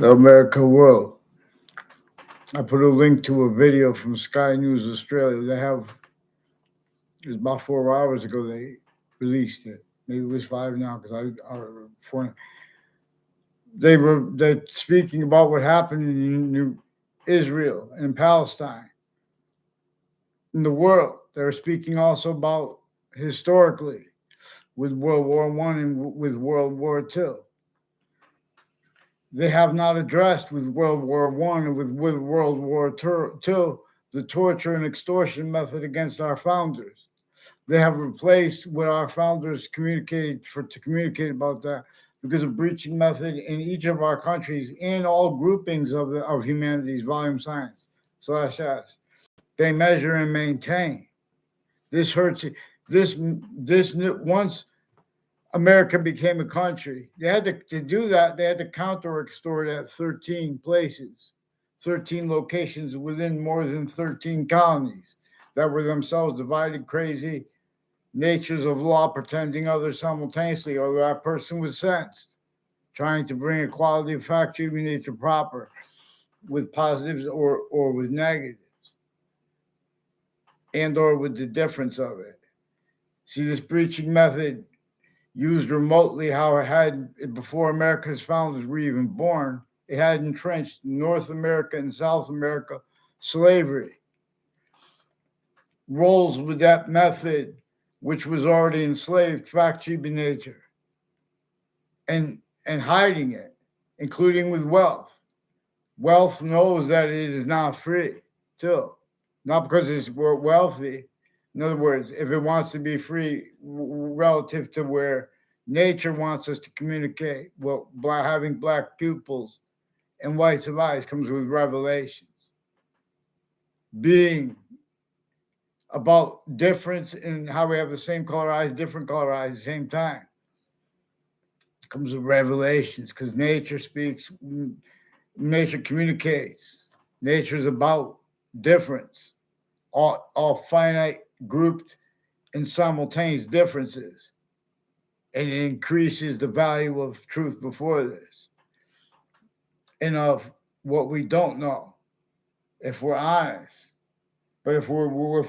the America world. I put a link to a video from Sky News Australia. It was about 4 hours ago they released it. Maybe it was five now because they're speaking about what happened in Israel and Palestine, in the world. They're speaking also about historically with World War One and with World War Two. They have not addressed with World War One and with World War Two the torture and extortion method against our founders. They have replaced what our founders communicated to communicate about that because of breaching method in each of our countries and all groupings of humanities, volume science /s. They measure and maintain. This hurts. This once America became a country, they had to do that. They had to counter extort at 13 places, 13 locations within more than 13 colonies that were themselves divided, crazy natures of law, pretending others simultaneously, or that person was sentenced, trying to bring equality of fact, treatment nature proper, with positives or with negatives, and or with the difference of it. See, this breaching method used remotely how it had before America's founders were even born. It had entrenched North America and South America slavery. Roles with that method, which was already enslaved, fact, treatment nature, and hiding it, including with wealth. Wealth knows that it is not free, too. Not because it's wealthy. In other words, if it wants to be free relative to where nature wants us to communicate, well, by having black pupils and whites of eyes comes with revelations. Being about difference in how we have the same color eyes, different color eyes at the same time comes with revelations because nature speaks, nature communicates. Nature is about difference, all finite, grouped, and simultaneous differences. And it increases the value of truth before this and of what we don't know, if we're honest. But if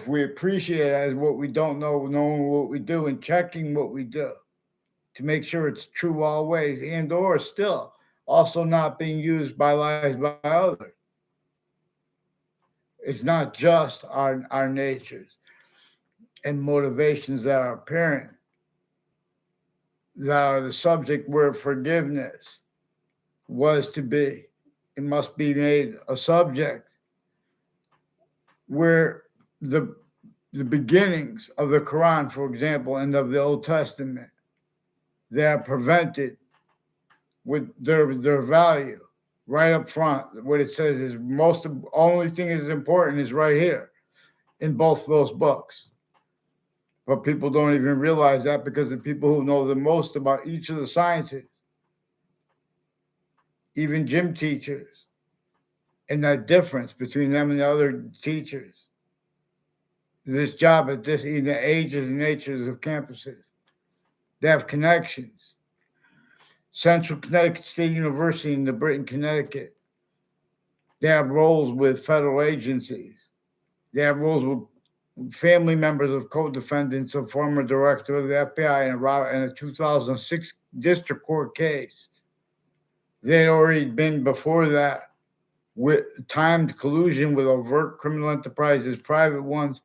we appreciate it as what we don't know, knowing what we do and checking what we do to make sure it's true always, and or still also not being used by lies by others. It's not just our natures and motivations that are apparent that are the subject where forgiveness was to be. It must be made a subject where the beginnings of the Quran, for example, and of the Old Testament, they are prevented with their value right up front. What it says is only thing is important is right here in both those books. But people don't even realize that because the people who know the most about each of the sciences, even gym teachers, and that difference between them and the other teachers, this job at this, in the ages and natures of campuses, they have connections. Central Connecticut State University in the Britain, Connecticut, they have roles with federal agencies. They have roles with family members of co-defendants of former director of the FBI in a 2006 district court case. They'd already been before that with timed collusion with overt criminal enterprises, private ones,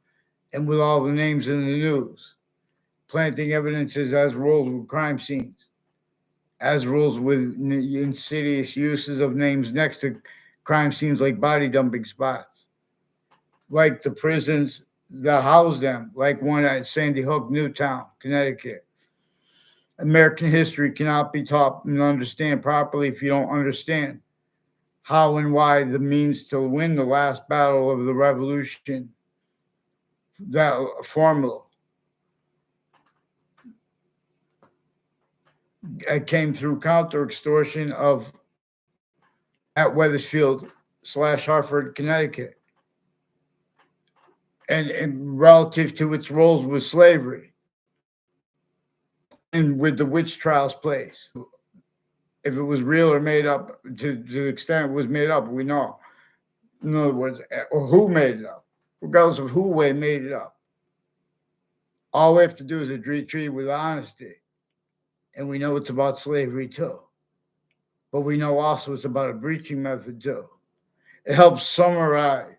and with all the names in the news, planting evidences as roles with crime scenes, as rules with insidious uses of names next to crime scenes like body dumping spots, like the prisons that house them, like one at Sandy Hook, Newtown, Connecticut. American history cannot be taught and understand properly if you don't understand how and why the means to win the last battle of the revolution, that formula came through counter extortion of at Weathersfield / Hartford, Connecticut, and relative to its roles with slavery and with the witch trials place if it was real or made up, to the extent it was made up, we know. In other words, or who made it up, regardless of who made it up. All we have to do is treat it with honesty. And we know it's about slavery too. But we know also it's about a breaching method too. It helps summarize.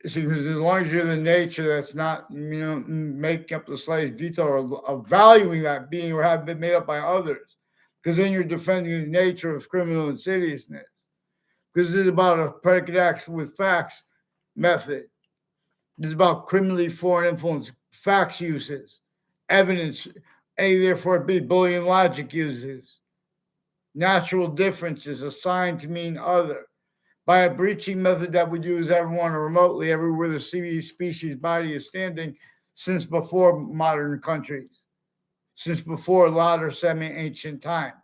See, because as long as you're the nature that's not, making up the slightest detail or valuing that being or have been made up by others, because then you're defending the nature of criminal insidiousness. Because this is about a predicate acts with facts method. This is about criminally foreign influence, facts uses, evidence, A, therefore B, Boolean logic uses, natural differences assigned to mean other, by a breaching method that would use everyone remotely everywhere the species body is standing since before modern countries, since before latter semi-ancient times.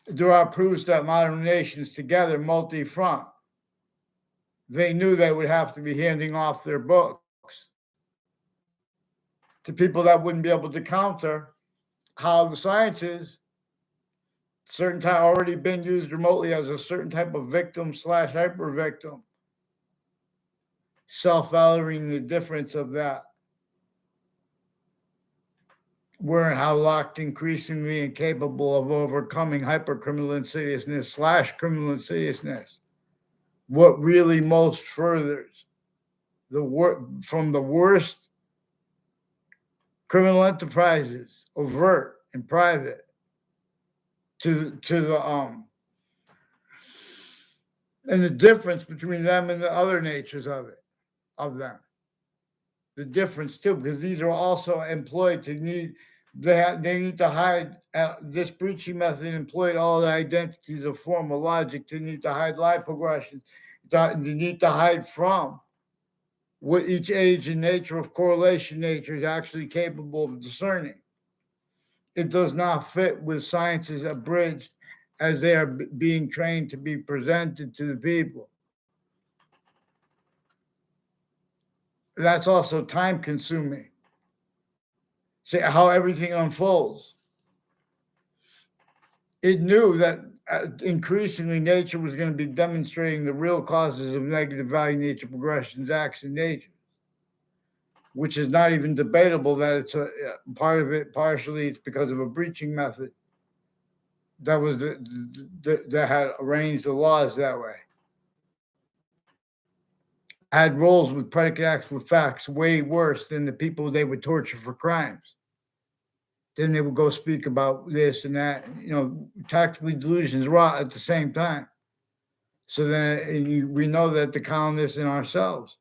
There are proofs that modern nations together, multi-front, they knew they would have to be handing off their books to people that wouldn't be able to counter how the sciences certain time already been used remotely as a certain type of victim / hyper victim, self-valuing the difference of that. Where and how locked increasingly incapable of overcoming hypercriminal insidiousness / criminal insidiousness. What really most furthers from the worst criminal enterprises, overt and private, to the and the difference between them and the other natures of them. The difference too, because these are also employed to need they need to hide this breaching method employed all the identities of formal logic to need to hide lie progression, to need to hide from what each age and nature of correlation nature is actually capable of discerning. It does not fit with sciences abridged as they are being trained to be presented to the people. That's also time consuming. See how everything unfolds. It knew that increasingly nature was going to be demonstrating the real causes of negative value nature progressions, acts in nature, which is not even debatable that it's a part of it. Partially, it's because of a breaching method that was that had arranged the laws that way. Had roles with predicate acts with facts way worse than the people they would torture for crimes. Then they would go speak about this and that, tactically delusions rot at the same time. So then we know that the colonists and ourselves,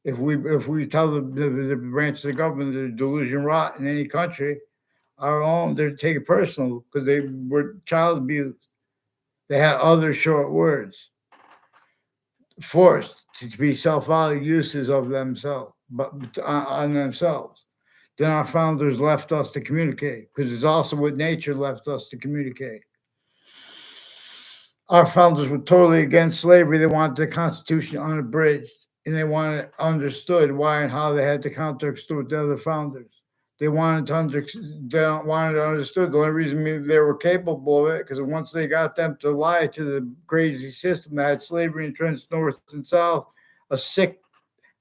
if we tell the branch of the government that delusion rot in any country, our own, they take it personal because they were child abused. They had other short words, forced to be self-valued uses of themselves, but on themselves. Then our founders left us to communicate, because it's also what nature left us to communicate. Our founders were totally against slavery. They wanted the Constitution unabridged, and they wanted understood why and how they had to counter-extort the other founders. They wanted to understood the only reason they were capable of it, because once they got them to lie to the crazy system that had slavery entrenched north and south, a sick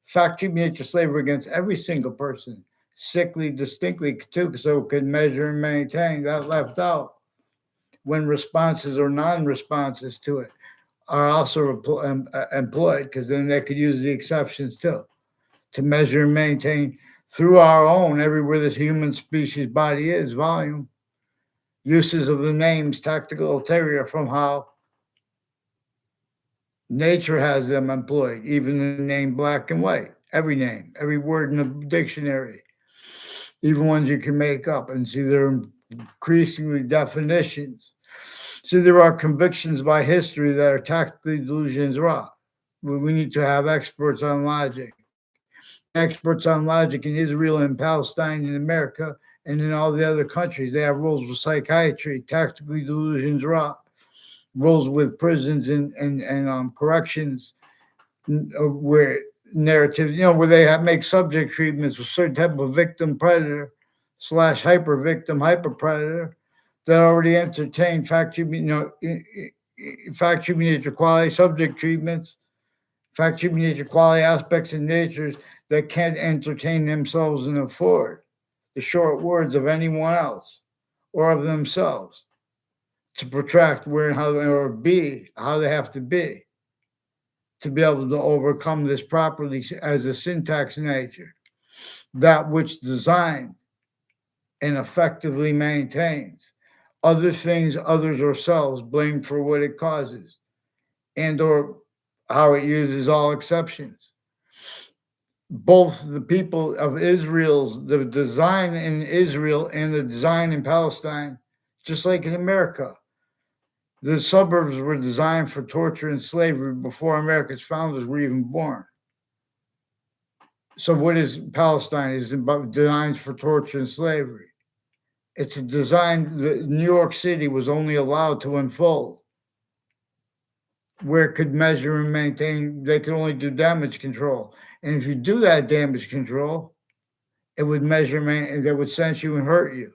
factory nature slavery against every single person, sickly distinctly too, so it could measure and maintain, that left out when responses or non-responses to it are also employed, because then they could use the exceptions too to measure and maintain through our own, everywhere this human species body is, volume, uses of the names, tactical ulterior, from how nature has them employed, even the name black and white, every name, every word in the dictionary, even ones you can make up, and see they're increasingly definitions. See, there are convictions by history that are tactically delusions raw. We need to have experts on logic. Experts on logic in Israel and Palestine and America and in all the other countries. They have roles with psychiatry, tactically delusions raw, roles with prisons and corrections, where narratives, where they make subject treatments with certain type of victim predator / hyper victim, hyper predator, that already entertain fact treatment, fact treatment nature quality, subject treatments, fact treatment nature quality aspects in natures that can't entertain themselves and afford the short words of anyone else or of themselves to protract where and how or be how they have to be able to overcome this properly as a syntax nature, that which designed and effectively maintains other things, others, or selves blamed for what it causes, and or how it uses all exceptions. Both the people of Israel's, the design in Israel and the design in Palestine, just like in America, the suburbs were designed for torture and slavery before America's founders were even born. So what is Palestine? Is about designed for torture and slavery. It's a design that New York City was only allowed to unfold where it could measure and maintain, they could only do damage control. And if you do that damage control, it would measure, that would sense you and hurt you.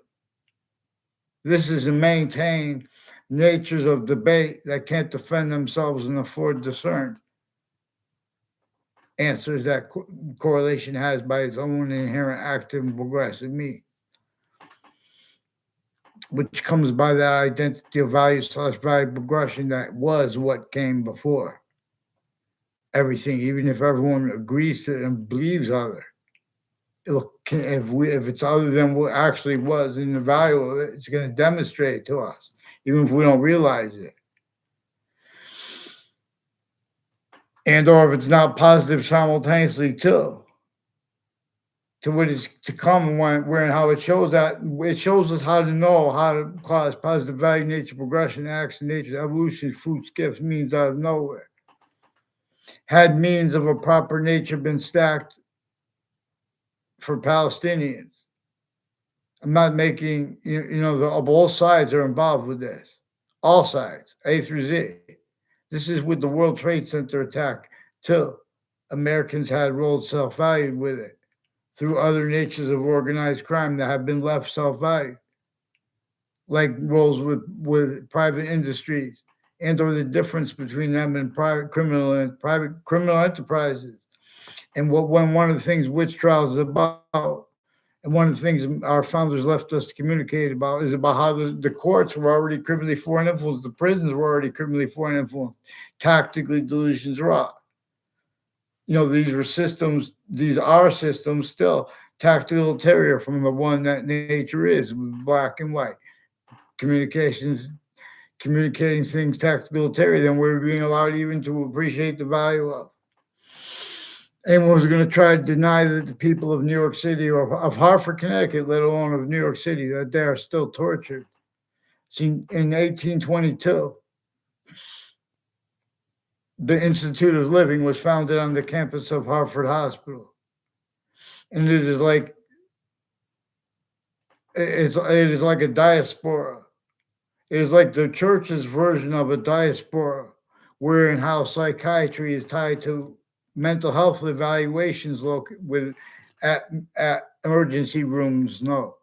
This is to maintain natures of debate that can't defend themselves and afford discerned answers that correlation has by its own inherent active and progressive means, which comes by that identity of value / value progression that was what came before everything, even if everyone agrees to and believes other. If it's other than what actually was in the value of it, it's going to demonstrate to us, even if we don't realize it. And or if it's not positive simultaneously too, to what is to come and where and how it shows us how to know how to cause positive value, nature, progression, action, nature, evolution, fruits, gifts, means out of nowhere. Had means of a proper nature been stacked for Palestinians, I'm not making, both sides are involved with this. All sides, A through Z. This is with the World Trade Center attack, too. Americans had rolled self valued with it through other natures of organized crime that have been left self valued, like roles with private industries and or the difference between them and private criminal enterprises. And one of the things witch trials is about, and one of the things our founders left us to communicate about, is about how the courts were already criminally foreign influence, the prisons were already criminally foreign influence, tactically delusions wrought. These were systems, these are systems still, tactical ulterior from the one that nature is, black and white. Communications, communicating things tactical ulterior, then we're being allowed even to appreciate the value of. Anyone who's going to try to deny that the people of New York City or of Hartford, Connecticut, let alone of New York City, that they are still tortured. See, in 1822, the Institute of Living was founded on the campus of Hartford Hospital. And it is like a diaspora. It is like the church's version of a diaspora, where and how psychiatry is tied to mental health evaluations at emergency rooms. No,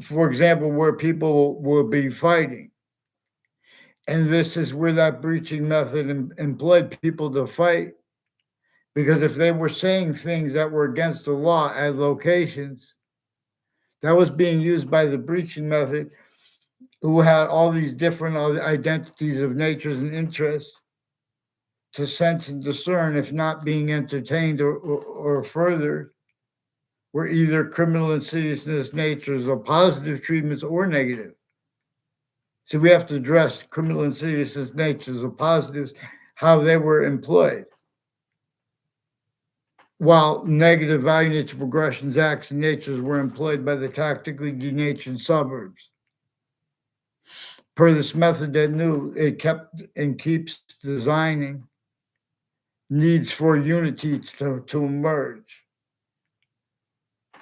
for example, where people will be fighting, and this is where that breaching method employed people to fight, because if they were saying things that were against the law at locations, that was being used by the breaching method, who had all these different identities of natures and interests, to sense and discern if not being entertained or furthered were either criminal insidiousness natures of positive treatments or negative. So we have to address criminal insidiousness natures of positives, how they were employed, while negative value nature progressions, action natures were employed by the tactically denatured suburbs. Per this method that knew it kept and keeps designing needs for unity to emerge,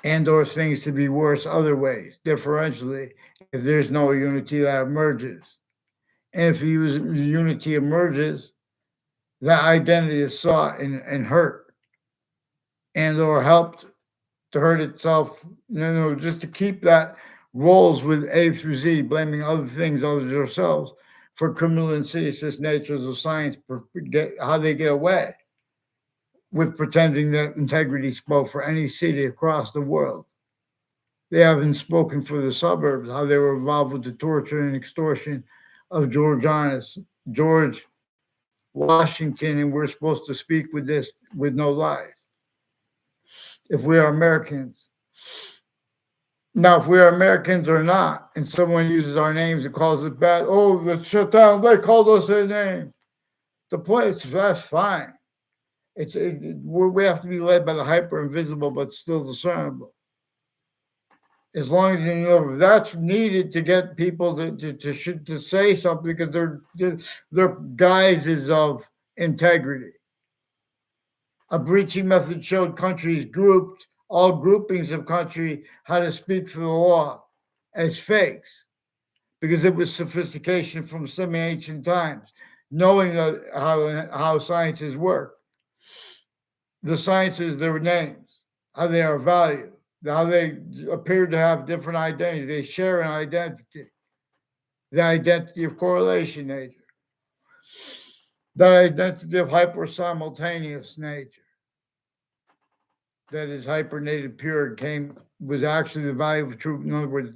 and or things to be worse other ways, differentially, if there's no unity that emerges. And if unity emerges, that identity is sought and hurt, and or helped to hurt itself, just to keep that rolls with A through Z, blaming other things other than ourselves for criminal insidious natures of science, how they get away with pretending that integrity spoke for any city across the world. They haven't spoken for the suburbs, how they were involved with the torture and extortion of George Washington, and we're supposed to speak with this with no lies. If we are Americans. Now, if we are Americans or not, and someone uses our names and calls us bad, oh, let's shut down. They called us their name. The point is, that's fine. We have to be led by the hyper invisible, but still discernible. As long as you know that's needed to get people to say something, because they're guises of integrity. A breaching method showed countries grouped, all groupings of country, how to speak for the law as fakes, because it was sophistication from semi-ancient times, knowing how sciences work. The sciences, their names, how they are valued, how they appear to have different identities. They share an identity, the identity of correlation nature, the identity of hyper simultaneous nature. That is hypernated pure was actually the value of truth. In other words,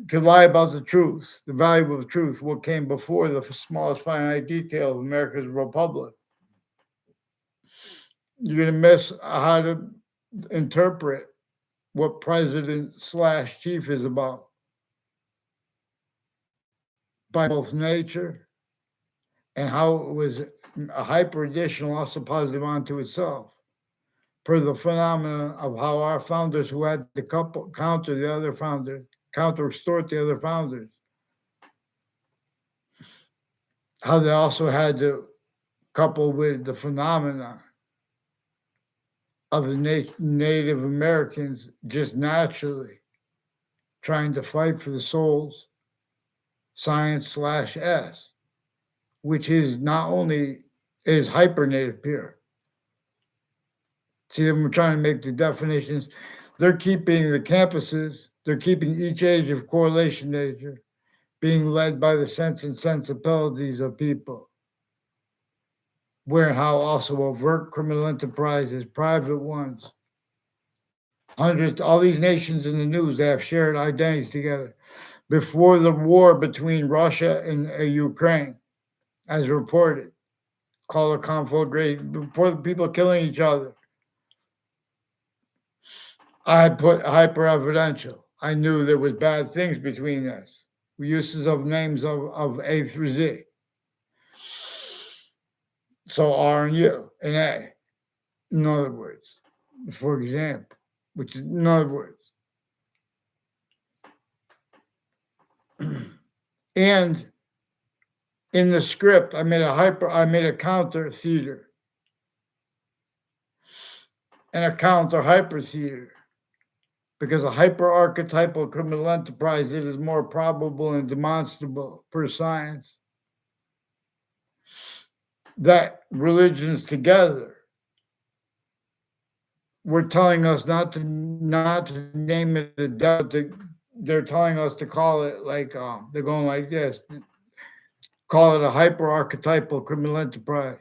could lie about the truth, the value of truth, what came before the smallest finite detail of America's republic. You're going to miss how to interpret what president/chief is about by both nature and how it was a hyper additional, also positive onto itself, per the phenomenon of how our founders, who had to counter the other founders, counter extort the other founders, how they also had to couple with the phenomena of the Native Americans just naturally trying to fight for the soul's science/S, which is not only is hyper native pure. See, we're trying to make the definitions. They're keeping the campuses, they're keeping each age of correlation nature being led by the sense and sensibilities of people. Where and how also overt criminal enterprises, private ones, hundreds, all these nations in the news, they have shared identities together. Before the war between Russia and Ukraine, as reported, called a conflagration, before the people killing each other, I put hyper evidential. I knew there was bad things between us. Uses of names of A through Z. So R and U and A. In other words, for example, which is in other words. And in the script, I made a counter theater. And a counter hyper theater. Because a hyper archetypal criminal enterprise, it is more probable and demonstrable per science that religions together were telling us not to name it a devil. They're telling us to call it like they're going like this. Call it a hyper archetypal criminal enterprise.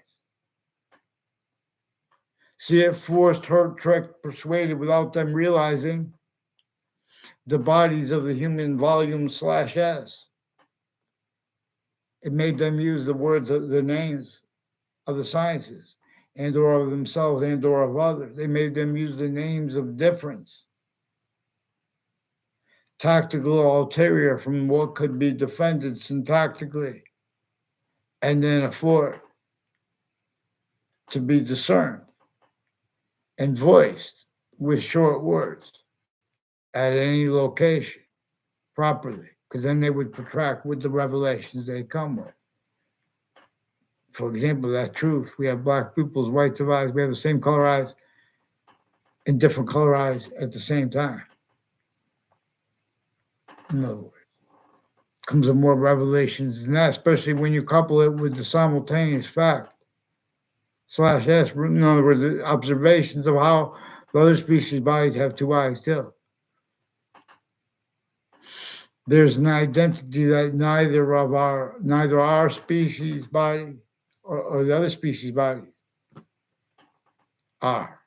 See it forced, hurt, tricked, persuaded without them realizing the bodies of the human volume/S. It made them use the words, the names of the sciences, and or of themselves, and or of others. They made them use the names of difference. Tactical ulterior from what could be defended syntactically, and then afford to be discerned and voiced with short words at any location properly, because then they would protract with the revelations they come with. For example, that truth. We have black pupils, whites of eyes. We have the same color eyes and different color eyes at the same time. In other words, comes with more revelations than that, especially when you couple it with the simultaneous fact/S. In other words, the observations of how the other species' bodies have two eyes too. There's an identity that neither our species body or the other species body are,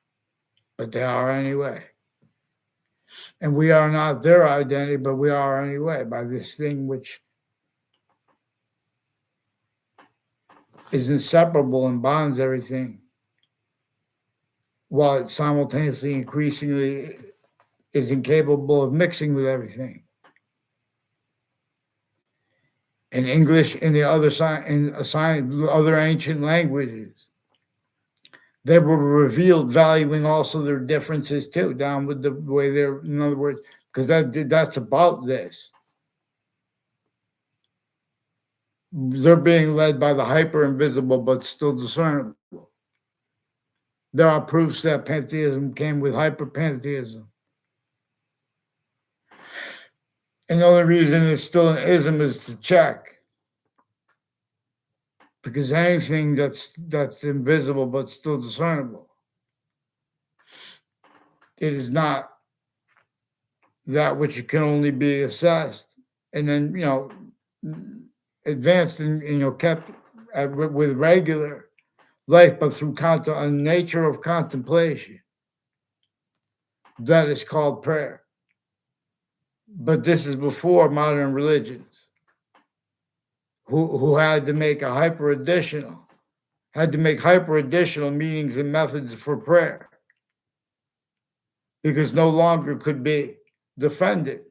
but they are anyway. And we are not their identity, but we are anyway by this thing which is inseparable and bonds everything, while it simultaneously increasingly is incapable of mixing with everything. In English, in the other other ancient languages, they were revealed valuing also their differences too, down with the way they're, in other words, because that's about this. They're being led by the hyper invisible but still discernible. There are proofs that pantheism came with hyper pantheism. And the only reason it's still an ism is to check. Because anything that's invisible but still discernible, it is not that which can only be assessed and then advanced and kept with regular life, but through a nature of contemplation that is called prayer. But this is before modern religions, who had to make hyper additional meanings and methods for prayer, because no longer could be defended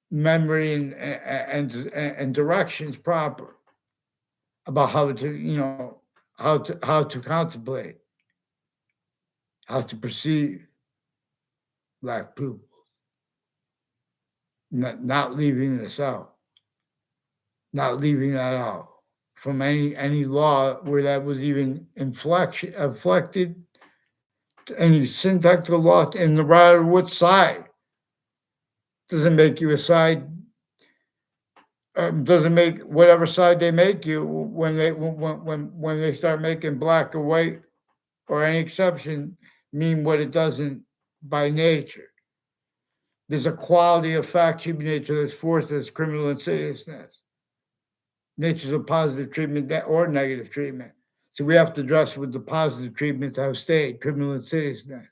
memory and directions proper about how to how to contemplate, how to perceive black people, not leaving this out, not leaving that out from any law where that was even inflected, any syntactical law, in the matter which side. Doesn't make you a side. Doesn't make whatever side they make you when they start making black or white or any exception mean what it doesn't by nature. There's a quality of fact human nature that's forced as criminal insidiousness. Nature's a positive treatment or negative treatment. So we have to address with the positive treatments I've stated, criminal insidiousness.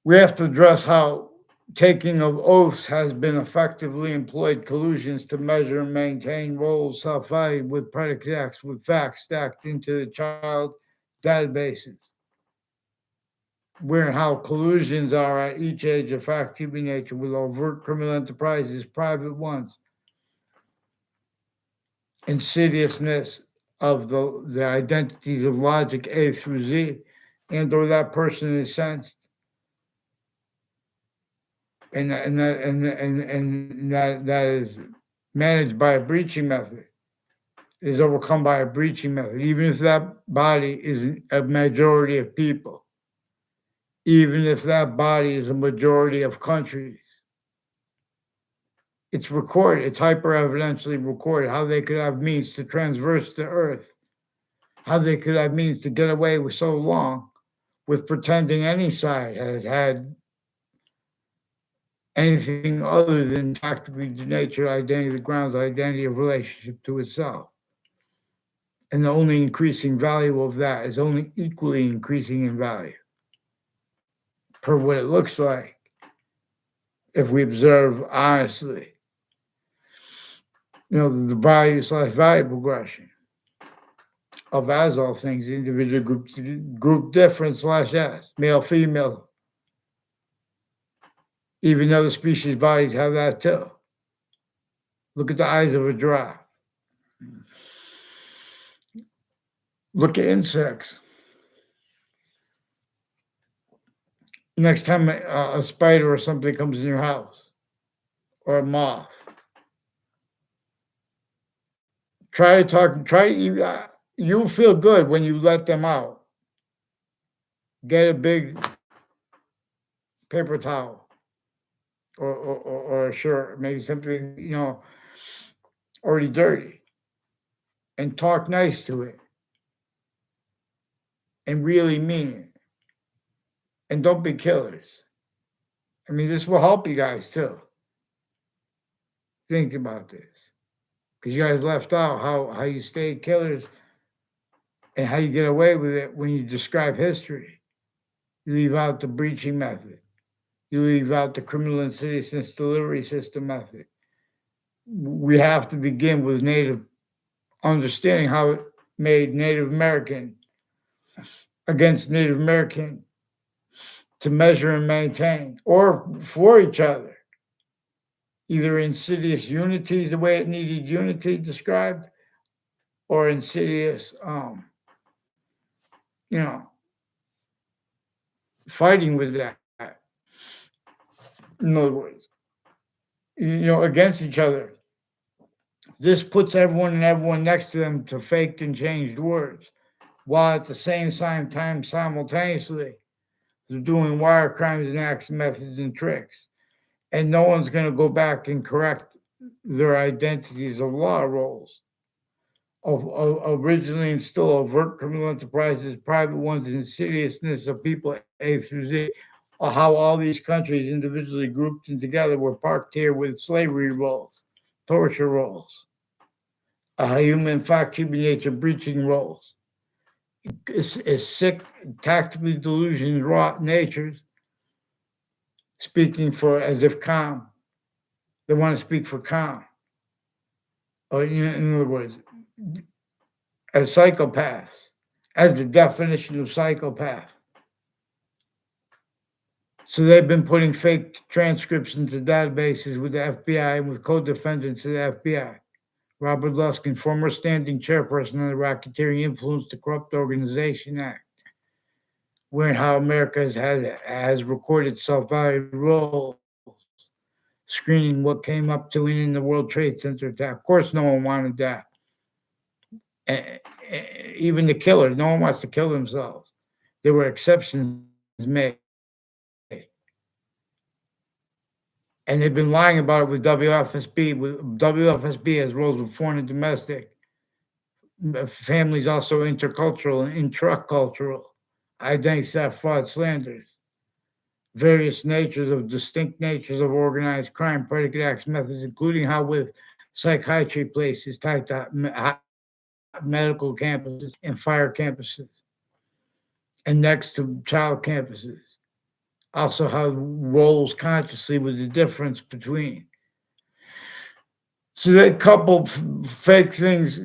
We have to address how taking of oaths has been effectively employed collusions to measure and maintain roles self-value with predicate acts with facts stacked into the child databases. Where and how collusions are at each age of fact human nature with overt criminal enterprises, private ones, insidiousness of the identities of logic A through Z, and or that person is sensed. And that is managed by a breaching method. It is overcome by a breaching method, even if that body isn't a majority of people, even if that body is a majority of countries. It's recorded, it's hyper evidentially recorded how they could have means to traverse the earth, how they could have means to get away with so long with pretending any side has had anything other than tactically denatured identity, the ground's identity of relationship to itself. And the only increasing value of that is only equally increasing in value per what it looks like if we observe honestly, the value/value progression of as all things, individual group difference/S, male, female. Even other species bodies have that too. Look at the eyes of a giraffe. Look at insects. Next time a spider or something comes in your house, or a moth, try to talk. You'll feel good when you let them out. Get a big paper towel or a shirt, maybe something already dirty, and talk nice to it, and really mean it. And don't be killers. I mean, this will help you guys too. Think about this. Because you guys left out how you stay killers and how you get away with it when you describe history. You leave out the breaching method. You leave out the criminal insidious delivery system method. We have to begin with Native understanding how it made Native American against Native American to measure and maintain, or for each other. Either insidious unity is the way it needed unity described, or insidious, you know, fighting with that. In other words, against each other. This puts everyone next to them to faked and changed words, while at the same time simultaneously they're doing wire crimes and acts, methods, and tricks. And no one's going to go back and correct their identities of law roles. Originally and still overt criminal enterprises, private ones, insidiousness of people A through Z, how all these countries individually grouped and together were parked here with slavery roles, torture roles, human fact, human nature breaching roles, is sick, tactically delusioned, wrought natures, speaking for as if calm. They want to speak for calm. Or in other words, as psychopaths, as the definition of psychopath. So they've been putting fake transcripts into databases with the FBI and with co-defendants of the FBI. Robert Luskin, former standing chairperson of the Racketeering Influence to Corrupt Organization Act, wherein how America has recorded self-valued roles, screening what came up to and in the World Trade Center attack. Of course, no one wanted that. Even the killers, no one wants to kill themselves. There were exceptions made. And they've been lying about it with WFSB. WFSB has roles with foreign and domestic. Families also intercultural and intracultural. Identity theft, fraud, slanders. Various natures of distinct natures of organized crime, predicate acts, methods, including how with psychiatry places tied to medical campuses and fire campuses, and next to child campuses. Also, how roles consciously with the difference between. So they couple fake things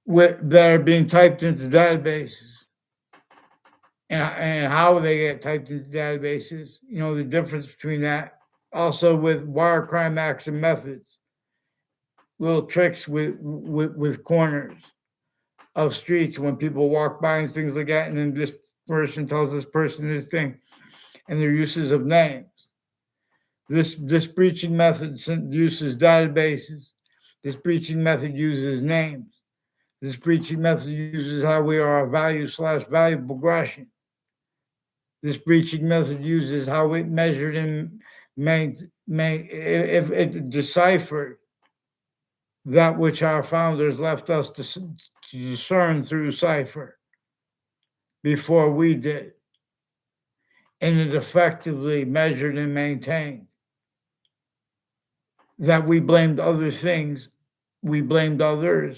that are being typed into databases, and how they get typed into databases. The difference between that. Also with wire crime acts and methods, little tricks with corners of streets when people walk by and things like that, and then this person tells this person this thing, and their uses of names. This breaching method uses databases. This breaching method uses names. This breaching method uses how we are a value/value progression. This breaching method uses how we measured and if it deciphered that which our founders left us to discern through cipher before we did. And it effectively measured and maintained that we blamed other things, we blamed others,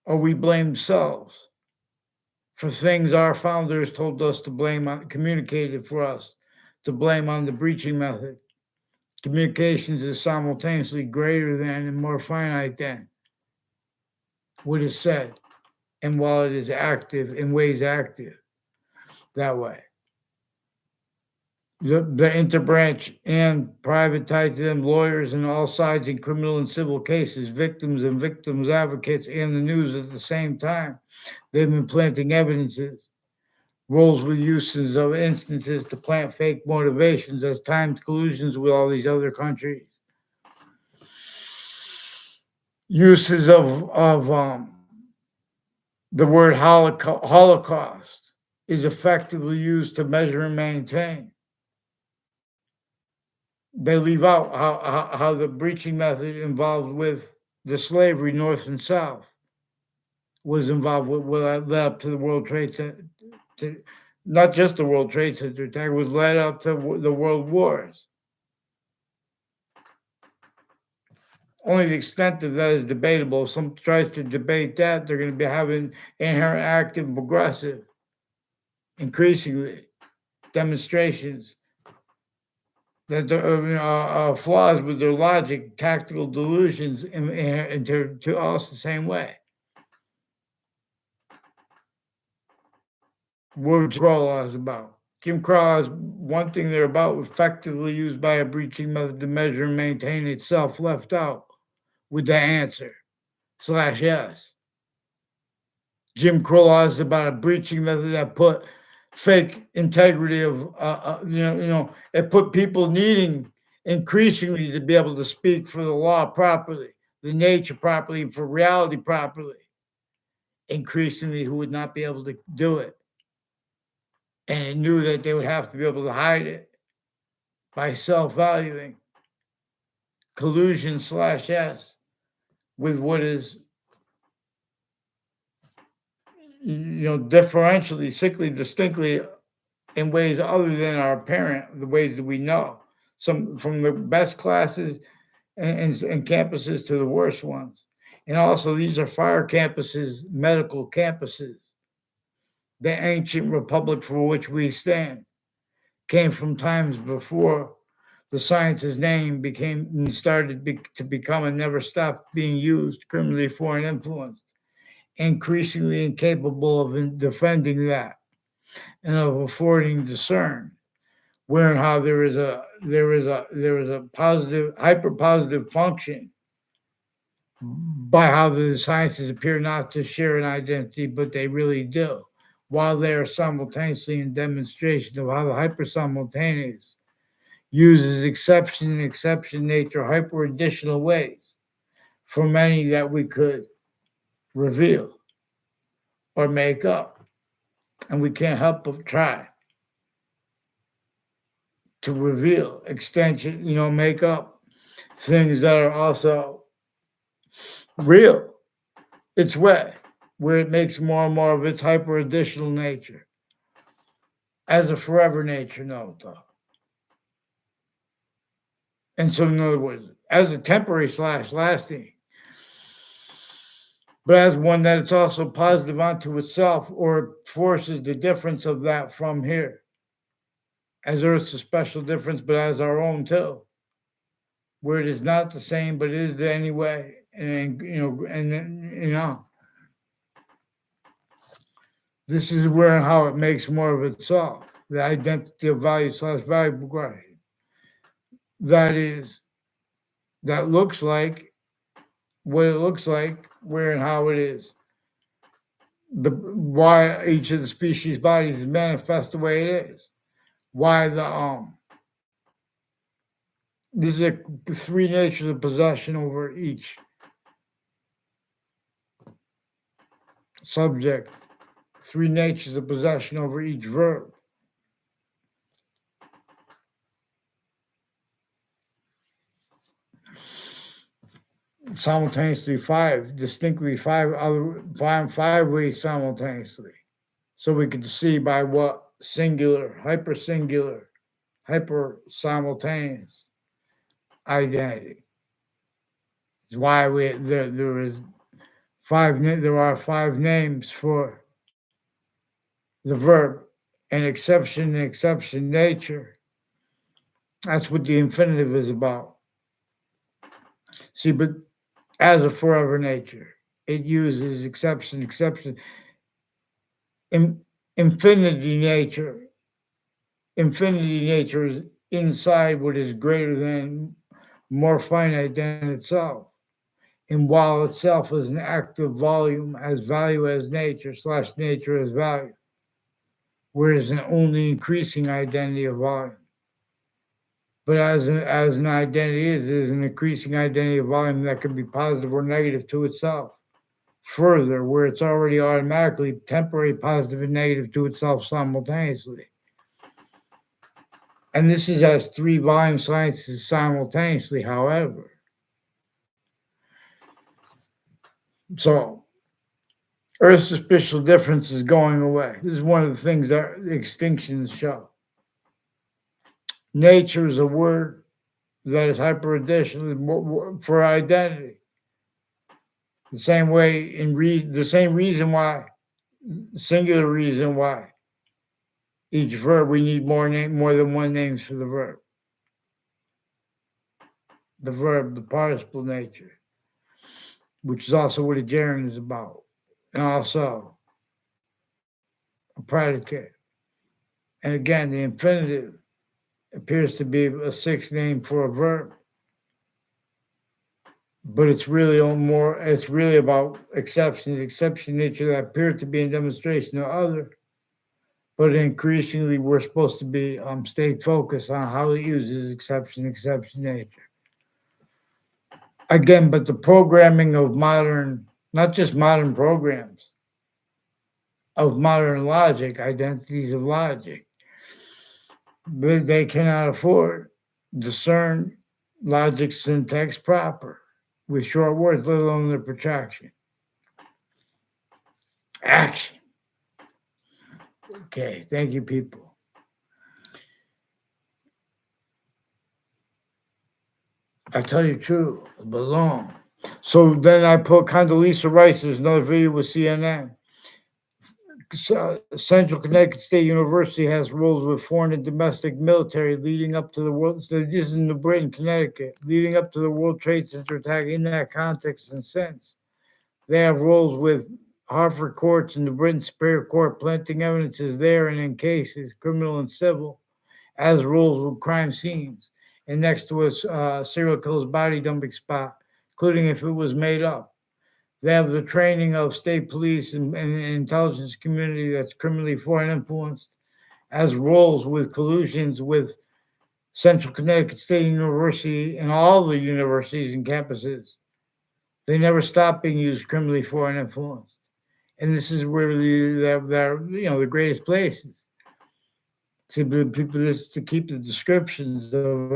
or we blamed selves for things our founders told us to blame on, communicated for us to blame on the breaching method. Communications is simultaneously greater than and more finite than what is said, and while it is active in ways active that way. The interbranch and private tied to them, lawyers on all sides in criminal and civil cases, victims and victims advocates, and the news at the same time. They've been planting evidences, roles with uses of instances to plant fake motivations as times collusions with all these other countries. Uses of the word Holocaust is effectively used to measure and maintain. They leave out how the breaching method involved with the slavery North and South was involved with what led up to the World Trade Center, to not just the World Trade Center attack, was led up to the world wars. Only the extent of that is debatable. If someone tries to debate that, they're going to be having inherent active, progressive, increasingly demonstrations that there are flaws with their logic, tactical delusions, and to us the same way. What Jim Crow law is about. Jim Crow is one thing they're about, effectively used by a breaching method to measure and maintain itself, left out with the answer /yes. Jim Crow law is about a breaching method that put fake integrity of it put people needing increasingly to be able to speak for the law properly, the nature properly, for reality properly, increasingly who would not be able to do it. And it knew that they would have to be able to hide it by self-valuing collusion /yes with what is differentially, sickly, distinctly in ways other than our apparent, the ways that we know. Some from the best classes and campuses to the worst ones. And also, these are fire campuses, medical campuses. The ancient republic for which we stand came from times before the science's name started to become and never stopped being used criminally for and influenced, increasingly incapable of defending that and of affording discern where and how there is a positive, hyper positive function by how the sciences appear not to share an identity, but they really do, while they are simultaneously in demonstration of how the hyper simultaneous uses exception nature, hyper additional ways for many that we could reveal or make up. And we can't help but try to reveal extension, make up things that are also real its way, where it makes more and more of its hyper additional nature as a forever nature, no, though. And so, in other words, as a temporary /lasting, but as one that it's also positive unto itself, or forces the difference of that from here. As Earth's a special difference, but as our own too, where it is not the same, but it is anyway, and this is where and how it makes more of itself, the identity of value /value progression. That looks like what it looks like, where and how it is. Why each of the species bodies is manifest the way it is. Why these are three natures of possession over each subject, three natures of possession over each verb. Simultaneously distinctly five ways simultaneously. So we could see by what singular, hyper simultaneous identity. It's why there are five names for the verb and exception nature. That's what the infinitive is about. See, but as a forever nature, it uses exception. Infinity nature is inside what is greater than, more finite than itself. And while itself is an active volume, as value as nature /nature as value, whereas an only increasing identity of volume. But as an identity is an increasing identity of volume that can be positive or negative to itself. Further, where it's already automatically temporary positive and negative to itself simultaneously. And this is as three volume sciences simultaneously, however. So Earth's superficial difference is going away. This is one of the things that extinctions show. Nature is a word that is hyper additional for identity. The same way the same reason why, singular reason why each verb we need more than one names for the verb. The verb, the participle nature, which is also what a gerund is about, and also a predicate. And again, the infinitive appears to be a sixth name for a verb, but it's really about exception nature that appear to be in demonstration of other, but increasingly we're supposed to be stay focused on how it uses exception nature. Again, but the programming of modern, not just modern programs, of modern logic, identities of logic, they cannot afford discern logic syntax proper with short words, let alone their protraction. Action. Okay, thank you, people. I tell you true, it belong. So then I put Condoleezza Rice. There's another video with CNN. Central Connecticut State University has roles with foreign and domestic military leading up to the world. So this is in New Britain, Connecticut, leading up to the World Trade Center attack. In that context and sense, they have roles with Hartford courts and the Britain Superior Court, planting evidences there and in cases, criminal and civil, as roles with crime scenes, and next to a serial killer's body dumping spot, including if it was made up. They have the training of state police and intelligence community that's criminally foreign influenced, as roles with collusions with Central Connecticut State University and all the universities and campuses. They never stop being used criminally foreign influenced. And this is where they're the greatest places to people this to keep the descriptions of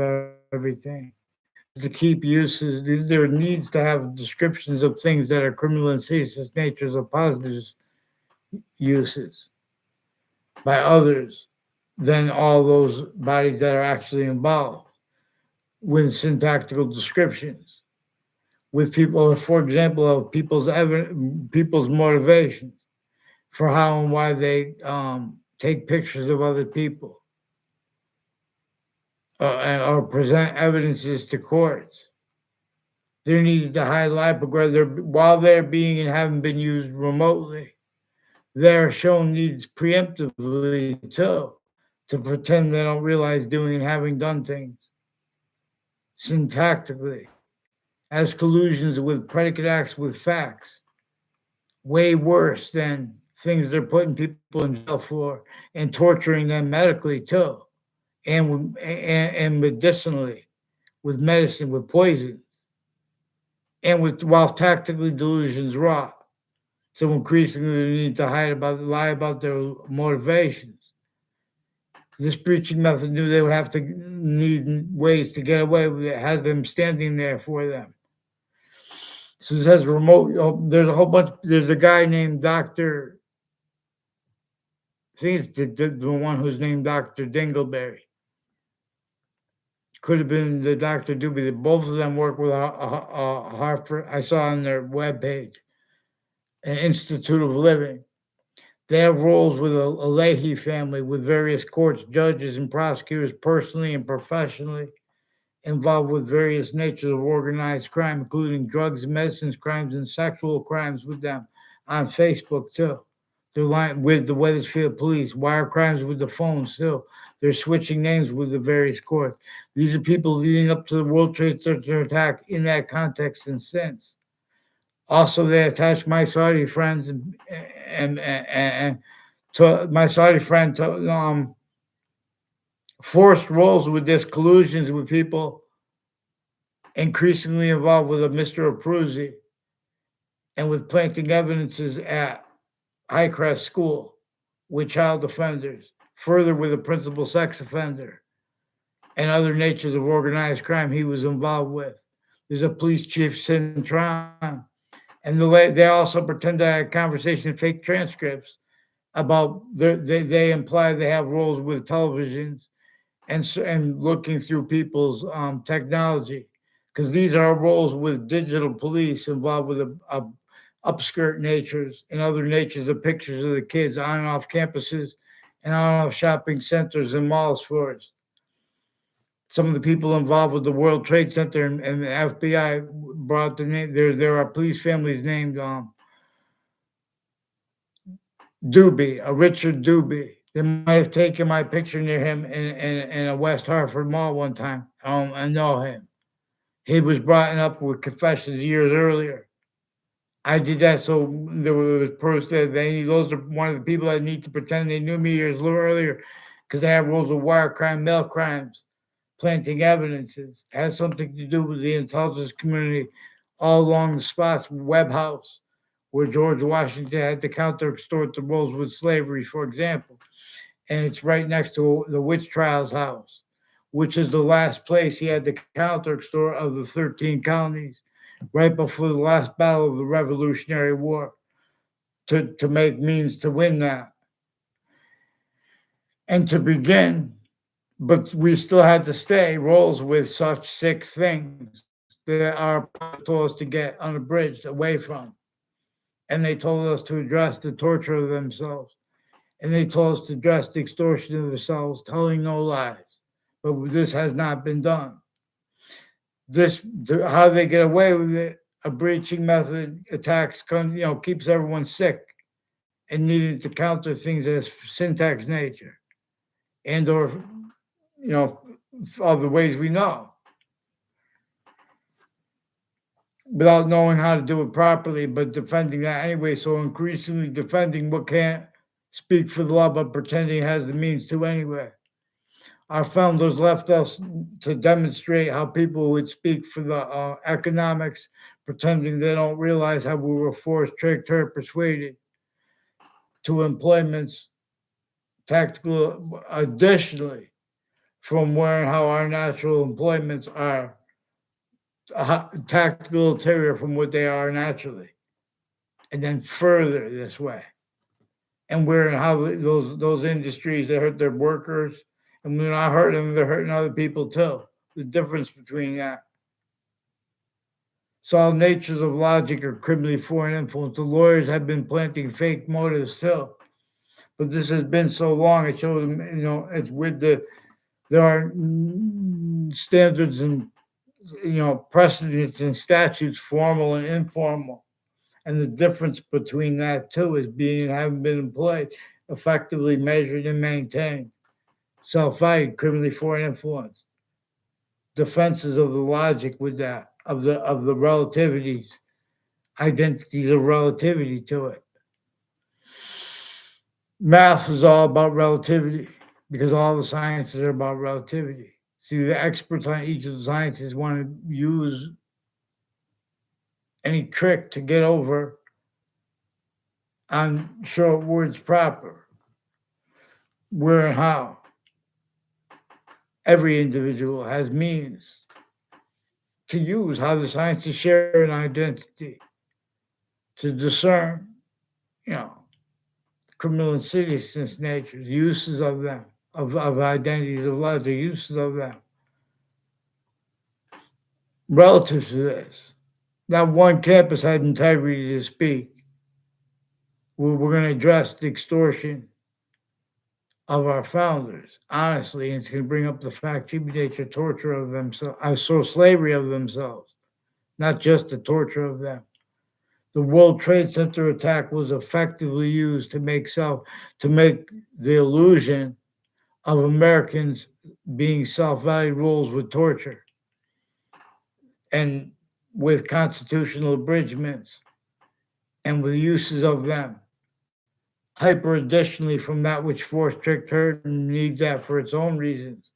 everything, to keep uses. There needs to have descriptions of things that are criminal and serious natures of positive uses by others than all those bodies that are actually involved with syntactical descriptions, with people, for example, of people's motivations for how and why they take pictures of other people or present evidences to courts. They're needed to highlight while they're being and haven't been used remotely. They're shown needs preemptively too, to pretend they don't realize doing and having done things syntactically as collusions with predicate acts with facts, way worse than things they're putting people in jail for and torturing them medically too, and medicinally with medicine, with poison, and with while tactically delusions raw. So increasingly they need to lie about their motivations. This breaching method knew they would have to need ways to get away with it, has them standing there for them. So it says remote. There's a whole bunch. There's a guy named Dr. I think it's the one who's named Dr. Dingleberry. Could have been the Dr. Doobie. Both of them work with Hartford. I saw on their webpage, an Institute of Living. They have roles with a Leahy family, with various courts, judges, and prosecutors personally and professionally involved with various natures of organized crime, including drugs and medicines crimes and sexual crimes with them on Facebook too. They're lying with the Wethersfield police, wire crimes with the phones too. They're switching names with the various courts. These are people leading up to the World Trade Center attack in that context and sense. Also, they attached my Saudi friends and to my Saudi friend to forced roles with this collusions with people increasingly involved with a Mr. Abruzzi and with planting evidences at Highcrest School with child offenders, further with a principal sex offender and other natures of organized crime he was involved with. There's a police chief, Cintron, And they also pretend to have conversation, fake transcripts about they imply they have roles with televisions and looking through people's technology, because these are roles with digital police involved with a upskirt natures and other natures of pictures of the kids on and off campuses and on and off shopping centers and malls for us. Some of the people involved with the World Trade Center and the FBI brought the name. There are police families named Doobie, a Richard Doobie. They might have taken my picture near him in a West Hartford mall one time. I know him. He was brought up with confessions years earlier. I did that so there was proof that those are one of the people that need to pretend they knew me years earlier because they have rules of wire crime, mail crimes, planting evidences. It has something to do with the intelligence community all along the spots, Webb House, where George Washington had to counter extort the rolls with slavery, for example. And it's right next to the witch trials house, which is the last place he had to counter extort of the 13 colonies, right before the last battle of the Revolutionary War, to make means to win that and to begin. But we still had to stay rolls with such sick things that our opponents told us to get unabridged away from. And they told us to address the torture of themselves. And they told us to address the extortion of themselves, telling no lies. But this has not been done. This how they get away with it. A breaching method attacks, keeps everyone sick and needed to counter things as syntax nature and or you know all the ways we know without knowing how to do it properly, but defending that anyway. So increasingly defending what can't speak for the law, but pretending it has the means to anyway. Our founders left us to demonstrate how people would speak for the economics, pretending they don't realize how we were forced, tricked, hurt, persuaded to employments tactical additionally from where and how our natural employments are tactical ulterior from what they are naturally, and then further this way, and where and how those industries they hurt their workers, and when I hurt them, they're hurting other people too. The difference between that. So all natures of logic are criminally foreign influence. The lawyers have been planting fake motives too, but this has been so long. It shows them, it's with there are standards and precedents and statutes, formal and informal. And the difference between that too is being and having been employed, effectively measured and maintained. Self-fight, criminally foreign influence, defenses of the logic with that, of the relativities, identities of relativity to it. Math is all about relativity because all the sciences are about relativity. See, the experts on each of the sciences want to use any trick to get over on short words proper, where and how. Every individual has means to use how the sciences share an identity to discern, you know, criminal insidiousness natures, uses of them, of identities of life, the uses of them. Relative to this, not one campus had integrity to speak. We're going to address the extortion of our founders, honestly, and it's going to bring up the fact, human nature, torture of themselves, so slavery of themselves, not just the torture of them. The World Trade Center attack was effectively used to make the illusion of Americans being self-valued rules with torture and with constitutional abridgments and with uses of them. Hyper additionally from that which force tricked her and needs that for its own reasons.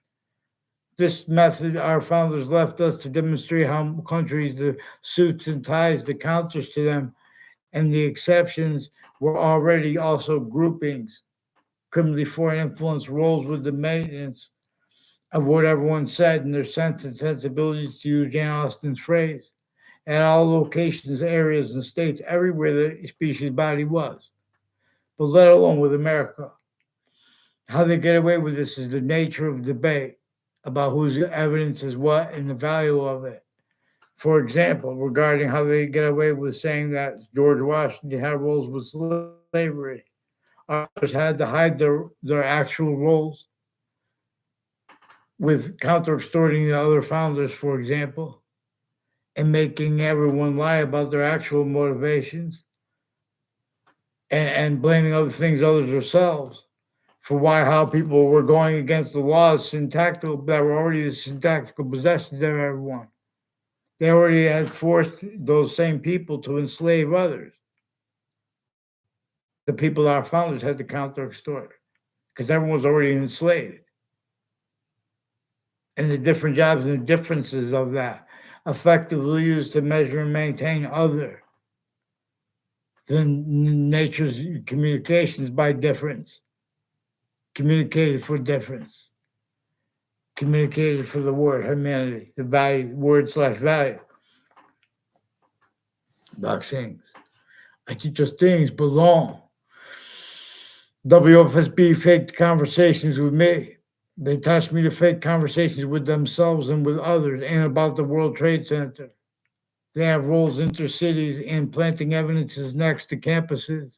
This method our founders left us to demonstrate how countries, the suits and ties, the counters to them, and the exceptions were already also groupings, criminally foreign influence roles with the maintenance of what everyone said and their sense and sensibilities, to use Jane Austen's phrase. at all locations, areas, and states, everywhere the species body was, but let alone with America. How they get away with this is the nature of debate about whose evidence is what and the value of it. For example, regarding how they get away with saying that George Washington had roles with slavery, others had to hide their actual roles with counter extorting the other founders, for example, and making everyone lie about their actual motivations and blaming other things others themselves for why how people were going against the laws syntactical that were already the syntactical possessions of everyone. They already had forced those same people to enslave others. The people our founders had to counter extort because everyone was already enslaved. And the different jobs and the differences of that effectively used to measure and maintain other than nature's communications by difference, communicated for difference, communicated for the word humanity, the value, word/value. Vaccines. I teach us things belong. WFSB faked conversations with me. They touched me to fake conversations with themselves and with others and about the World Trade Center. They have roles intercities in planting evidences next to campuses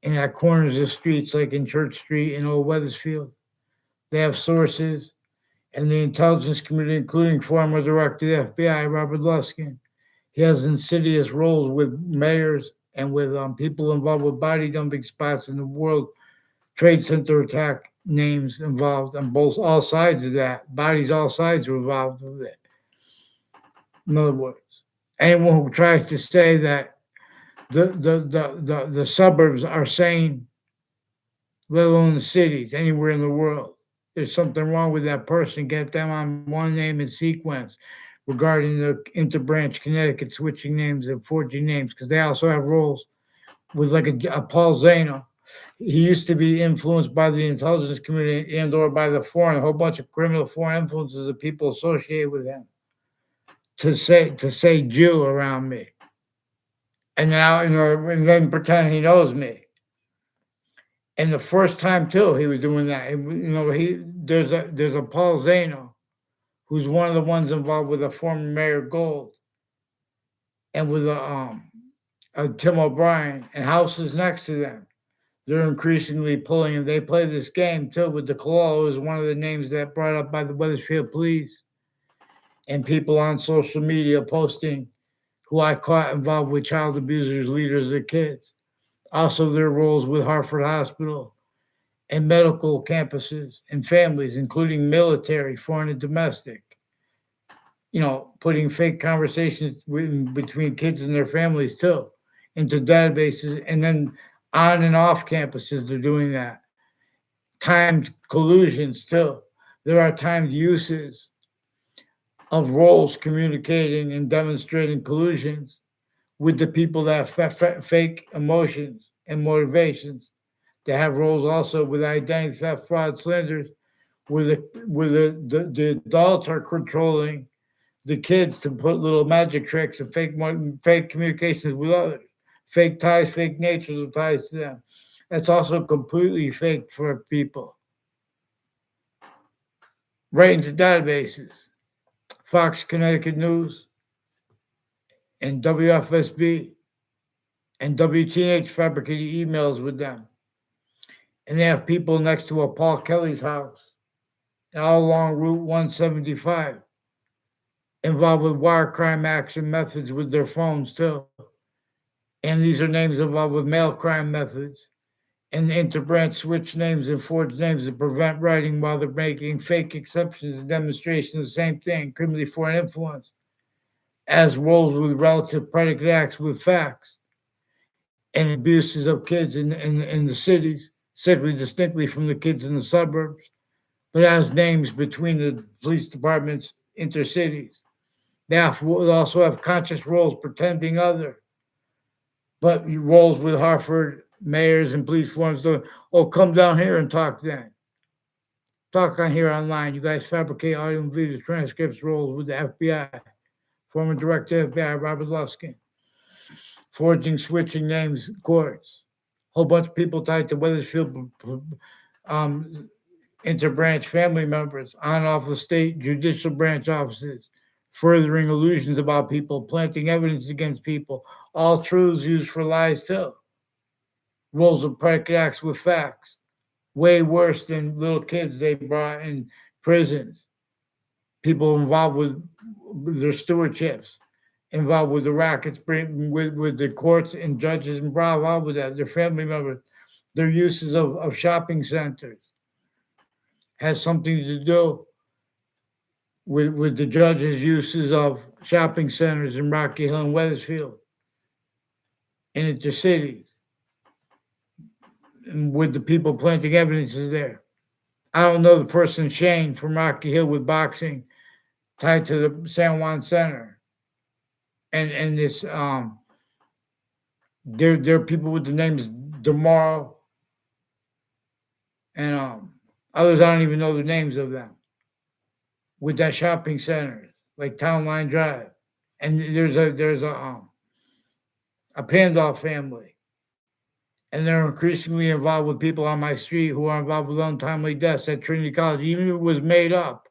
and at corners of streets like in Church Street and Old Weathersfield. They have sources and the intelligence community, including former director of the FBI, Robert Luskin. He has insidious roles with mayors and with people involved with body dumping spots in the World Trade Center attack names involved on both all sides of that. Bodies, all sides are involved with it. In other words, anyone who tries to say that the suburbs are sane, let alone the cities, anywhere in the world, there's something wrong with that person. Get them on one name in sequence regarding the interbranch Connecticut switching names and forging names because they also have roles with like a Paul Zano. He used to be influenced by the intelligence community and or by the foreign, a whole bunch of criminal foreign influences of people associated with him to say Jew around me. And now and then pretend he knows me. And the first time too, he was doing that. There's a Paul Zano who's one of the ones involved with a former Mayor Gold and with a Tim O'Brien and houses next to them. They're increasingly pulling, and they play this game too with the Claw, is one of the names that brought up by the Weathersfield police and people on social media posting who I caught involved with child abusers, leaders of kids. Also, their roles with Hartford Hospital and medical campuses and families, including military, foreign, and domestic. Putting fake conversations between kids and their families too into databases, and then on and off campuses, they're doing that. Timed collusions too. There are timed uses of roles communicating and demonstrating collusions with the people that have fake emotions and motivations. They have roles also with identity theft, fraud, slanders, where the adults are controlling the kids to put little magic tricks and fake communications with others, fake ties, fake natures of ties to them. That's also completely fake for people. Right into databases, Fox Connecticut News, and WFSB, and WTH fabricated emails with them. And they have people next to a Paul Kelly's house, and all along Route 175, involved with wire crime acts and methods with their phones too. And these are names involved with mail crime methods and interbranch switch names and forged names to prevent writing while they're making fake exceptions and demonstrations, the same thing, criminally foreign influence, as roles with relative predicate acts with facts and abuses of kids in the cities, separately distinctly from the kids in the suburbs, but as names between the police departments intercities. They also have conscious roles pretending other, but roles with Hartford mayors and police forums. Oh, come down here and talk then. Talk on here online. You guys fabricate audio and video transcripts roles with the FBI former Director FBI Robert Luskin, forging, switching names, courts, whole bunch of people tied to Weathersfield, um, interbranch family members on off the state judicial branch offices, furthering illusions about people, planting evidence against people, all truths used for lies too. Rolls of predicate acts with facts, way worse than little kids they brought in prisons, people involved with their stewardships, involved with the rackets, with the courts and judges involved with that, their family members, their uses of shopping centers has something to do with the judge's uses of shopping centers in Rocky Hill and Weathersfield and into cities, and with the people planting evidences there. I don't know the person Shane from Rocky Hill with boxing tied to the San Juan Center, and this there are people with the names Demaro and others I don't even know the names of them with that shopping center like Town Line Drive, and there's a Pandolf family, and they're increasingly involved with people on my street who are involved with untimely deaths at Trinity College, even if it was made up.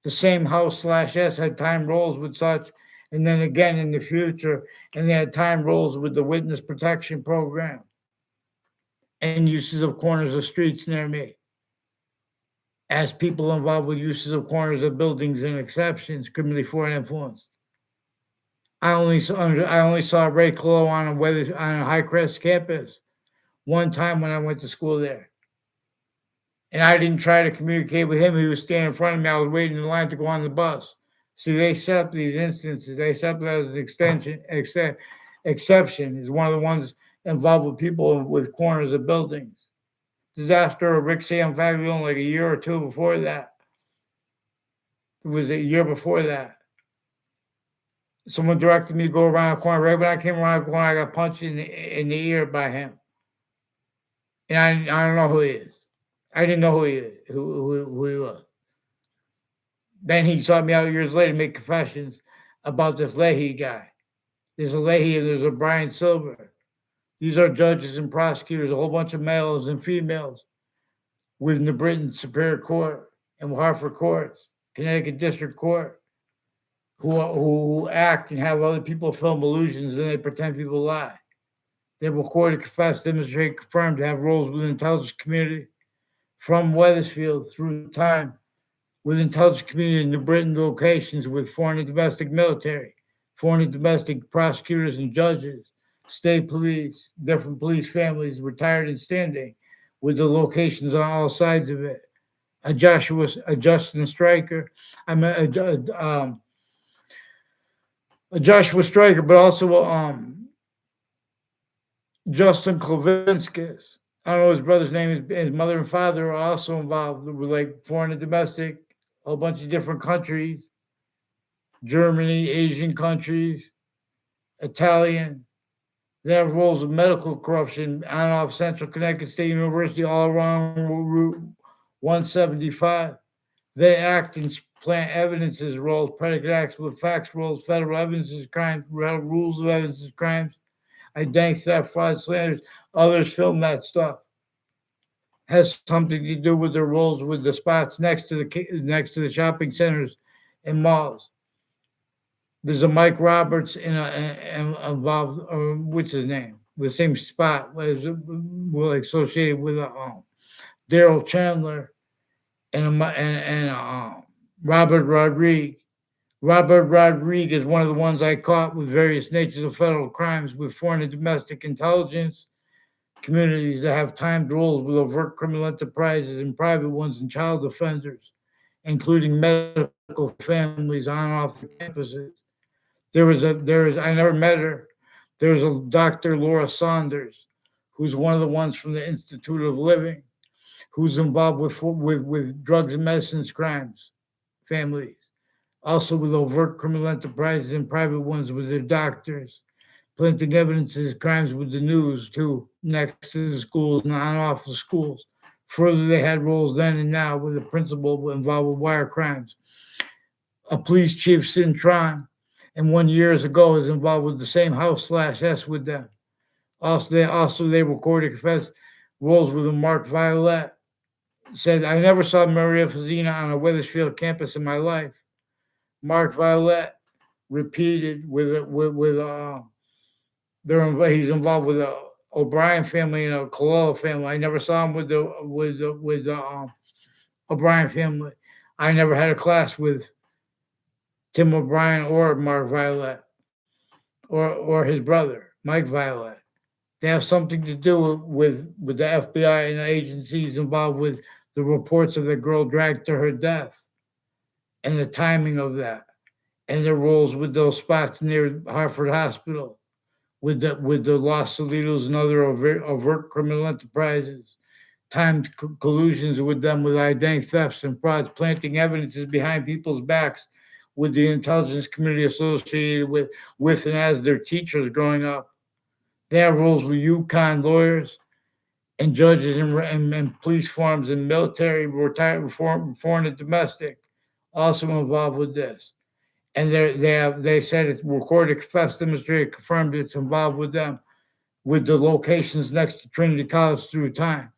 The same house/S had time rolls with such, and then again in the future, and they had time rolls with the witness protection program and uses of corners of streets near me. As people involved with uses of corners of buildings and exceptions, criminally foreign influence. I only saw Ray Clo on a High Crest campus one time when I went to school there. And I didn't try to communicate with him. He was standing in front of me. I was waiting in line to go on the bus. See, they set up these instances. They set up that as an exception. Is one of the ones involved with people with corners of buildings. Disaster of Rick Sam Faglione like a year or two before that. It was a year before that. Someone directed me to go around the corner. Right when I came around the corner, I got punched in the ear by him. And I don't know who he is. I didn't know who he was. Then he sought me out years later to make confessions about this Leahy guy. There's a Leahy and there's a Brian Silver. These are judges and prosecutors, a whole bunch of males and females within the Britain Superior Court and Hartford Courts, Connecticut District Court, who act and have other people film illusions and they pretend people lie. They recorded, confess, demonstrate, confirm to have roles with the intelligence community from Weathersfield through time with intelligence community in the Britain locations with foreign and domestic military, foreign and domestic prosecutors and judges, state police, different police families, retired and standing, with the locations on all sides of it. A Justin Stryker, a Joshua Stryker, but also Justin Klovinskis. I don't know his brother's name. His mother and father are also involved with like foreign and domestic, a whole bunch of different countries, Germany, Asian countries, Italian. They have roles of medical corruption on and off Central Connecticut State University, all around Route 175. They act and plant evidences roles, predicate acts with facts roles, federal evidences crimes, rules of evidences crimes, identity theft, fraud, slanders. Others film that stuff. Has something to do with their roles with the spots next to the shopping centers and malls. There's a Mike Roberts involved, or what's his name? The same spot was associated with Daryl Chandler and Robert Rodriguez. Robert Rodriguez is one of the ones I caught with various natures of federal crimes with foreign and domestic intelligence communities that have timed roles with overt criminal enterprises and private ones and child offenders, including medical families on and off the campuses. I never met her. There was a Dr. Laura Saunders, who's one of the ones from the Institute of Living, who's involved with drugs and medicines crimes, families, also with overt criminal enterprises and private ones with their doctors, planting evidences, crimes with the news too, next to the schools and on off the schools. Further, they had roles then and now with the principal involved with wire crimes. A police chief, Cintron, and 1 years ago was involved with the same house slash S with them. Also they recorded confessed roles with Mark Violet. Said, I never saw Maria Fazina on a Weathersfield campus in my life. Mark Violet repeated he's involved with the O'Brien family and a Colella family. I never saw him with the O'Brien family. I never had a class with Tim O'Brien or Mark Violet or his brother Mike Violet. They have something to do with the FBI and the agencies involved with the reports of the girl dragged to her death and the timing of that and their roles with those spots near Hartford Hospital with the Los Salitos and other overt criminal enterprises, timed collusions with them with identity thefts and frauds, planting evidences behind people's backs with the intelligence community associated with and as their teachers growing up. They have roles with UConn lawyers and judges and police forms and military, retired, foreign and domestic, also involved with this. And they said it's recorded, confessed, demonstrated, confirmed it's involved with them, with the locations next to Trinity College through time,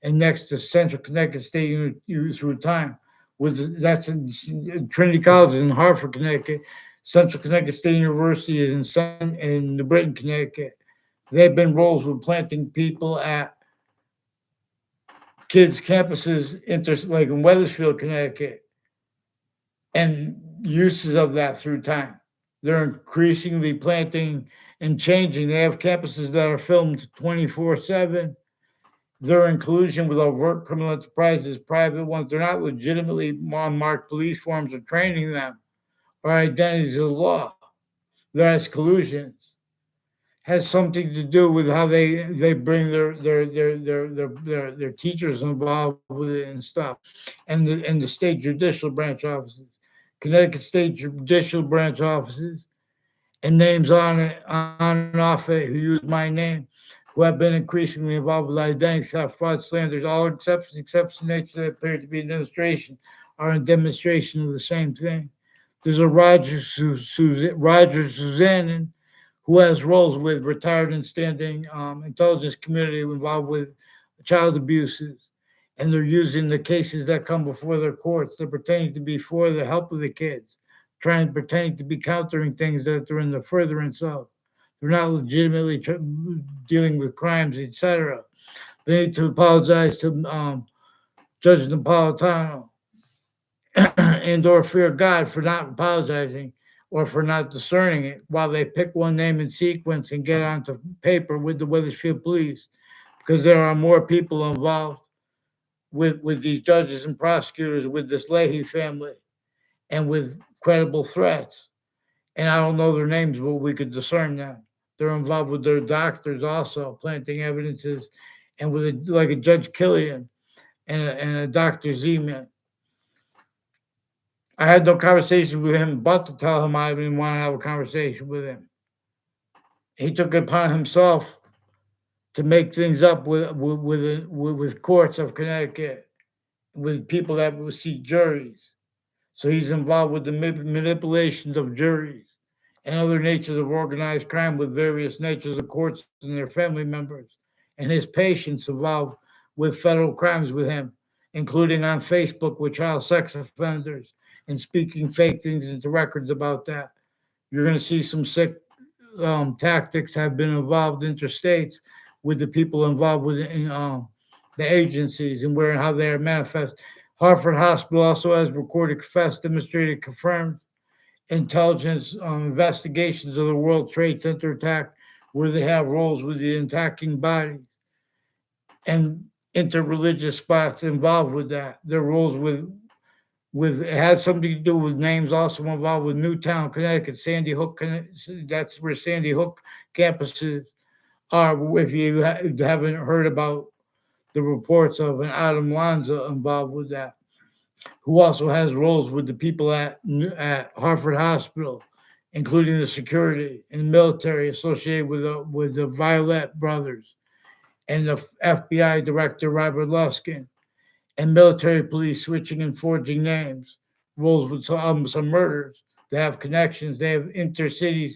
and next to Central Connecticut State University through time. That's in Trinity College in Hartford, Connecticut. Central Connecticut State University is in New Britain, Connecticut. They've been roles with planting people at kids' campuses, like in Weathersfield, Connecticut, and uses of that through time. They're increasingly planting and changing. They have campuses that are filmed 24/7. Their inclusion with overt criminal enterprises, private ones, they're not legitimately unmarked police forms or training them or identities of the law. They're as collusions. Has something to do with how they bring their teachers involved with it and stuff, and the state judicial branch offices, Connecticut State Judicial Branch offices, and names on and off it who use my name, who have been increasingly involved with identity theft, fraud, slanders, all exceptions to nature that appear to be administration are in demonstration of the same thing. There's a Roger Suzanin who has roles with retired and standing intelligence community involved with child abuses. And they're using the cases that come before their courts. They're pretending to be for the help of the kids, pretending to be countering things that they're in the furtherance of. They're not legitimately dealing with crimes, etc. They need to apologize to Judge Napolitano and or fear God for not apologizing or for not discerning it while they pick one name in sequence and get onto paper with the Weathersfield police, because there are more people involved with these judges and prosecutors, with this Leahy family, and with credible threats. And I don't know their names, but we could discern them. They're involved with their doctors also, planting evidences, and with like a Judge Killian and a Dr. Zeman. I had no conversation with him but to tell him I didn't want to have a conversation with him. He took it upon himself to make things up with courts of Connecticut, with people that will see juries. So he's involved with the manipulations of juries and other natures of organized crime with various natures of courts and their family members, and his patients involved with federal crimes with him, including on Facebook with child sex offenders and speaking fake things into records about that. You're going to see some sick tactics have been involved interstates with the people involved with the agencies and where and how they are manifest. Hartford Hospital also has recorded, confessed, demonstrated, confirmed intelligence investigations of the World Trade Center attack, where they have roles with the attacking body and interreligious spots involved with that. Their roles with it has something to do with names also involved with Newtown, Connecticut, Sandy Hook. That's where Sandy Hook campuses are. If you haven't heard about the reports of an Adam Lanza involved with that, who also has roles with the people at Hartford Hospital, including the security and military associated with the Violet brothers and the FBI director Robert Luskin, and military police switching and forging names, roles with some murders They have connections. They have intercities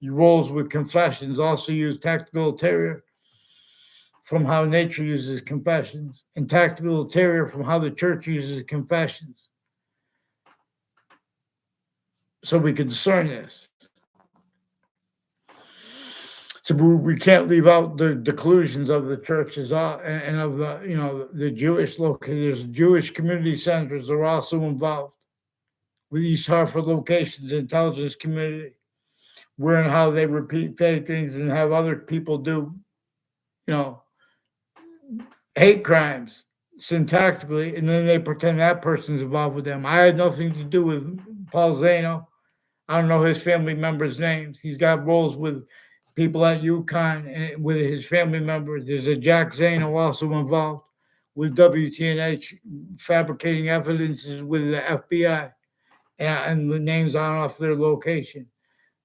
roles with confessions. Also use tactical ulterior from how nature uses confessions, and tactical ulterior from how the church uses confessions. So we can discern this. So we can't leave out the collusions of the churches and of the Jewish there's Jewish community centers are also involved with East Hartford locations, intelligence community, where and how they repeat fake things and have other people do, you know, hate crimes syntactically, and then they pretend that person's involved with them. I had nothing to do with Paul Zano. I don't know his family members' names. He's got roles with people at UConn and with his family members. There's a Jack Zano also involved with WTNH fabricating evidences with the FBI and the names on off their location.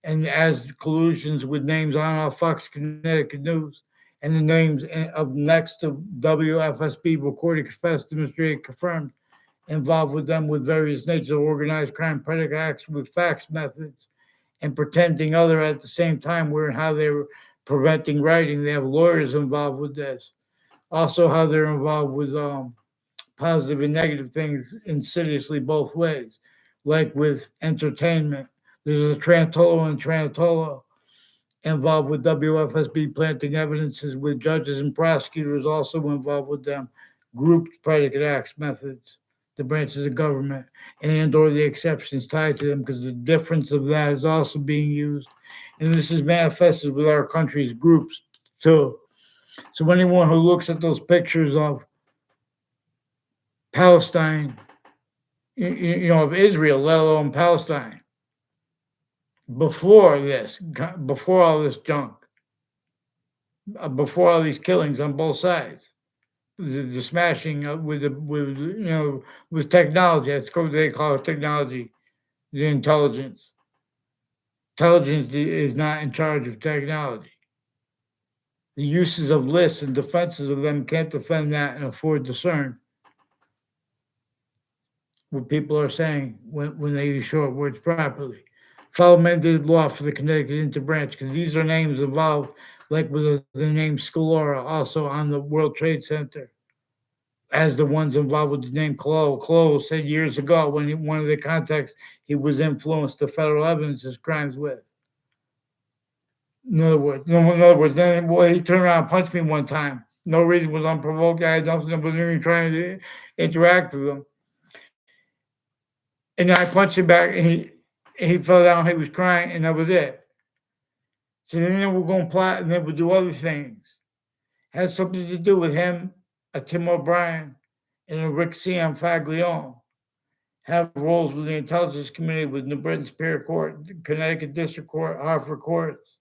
And as collusions with names on off Fox Connecticut News and the names of next to WFSB recorded, confessed, demonstrated, confirmed, involved with them with various natures of organized crime, predicate acts with fax methods, and pretending other at the same time, where and how they were preventing writing. They have lawyers involved with this. Also, how they're involved with positive and negative things insidiously both ways, like with entertainment. There's a Trantolo and Trantolo involved with WFSB planting evidences with judges and prosecutors also involved with them, grouped predicate acts methods, the branches of government, and or the exceptions tied to them, because the difference of that is also being used. And this is manifested with our country's groups too. So anyone who looks at those pictures of Palestine, of Israel, let alone Palestine, before this, before all this junk, before all these killings on both sides, the smashing with technology. That's what they call it, technology, the intelligence. Intelligence is not in charge of technology. The uses of lists and defenses of them can't defend that and afford to discern what people are saying when they use short words properly. Follow mandated law for the Connecticut interbranch, because these are names involved, like with the name Scalora, also on the World Trade Center, as the ones involved with the name Colo. Colo said years ago when one of the contacts he was influenced the federal evidence his crimes with. In other words, then boy, he turned around and punched me one time. No reason, was unprovoked. I had nothing to even trying to interact with him. And then I punched him back, and he fell down. He was crying, and that was it. So then we're going to plot, and then we'll do other things. Has something to do with him, a Tim O'Brien, and a Rick C.M. Faglione. Have roles with the intelligence community, with New Britain Superior Court, Connecticut District Court, Hartford Courts,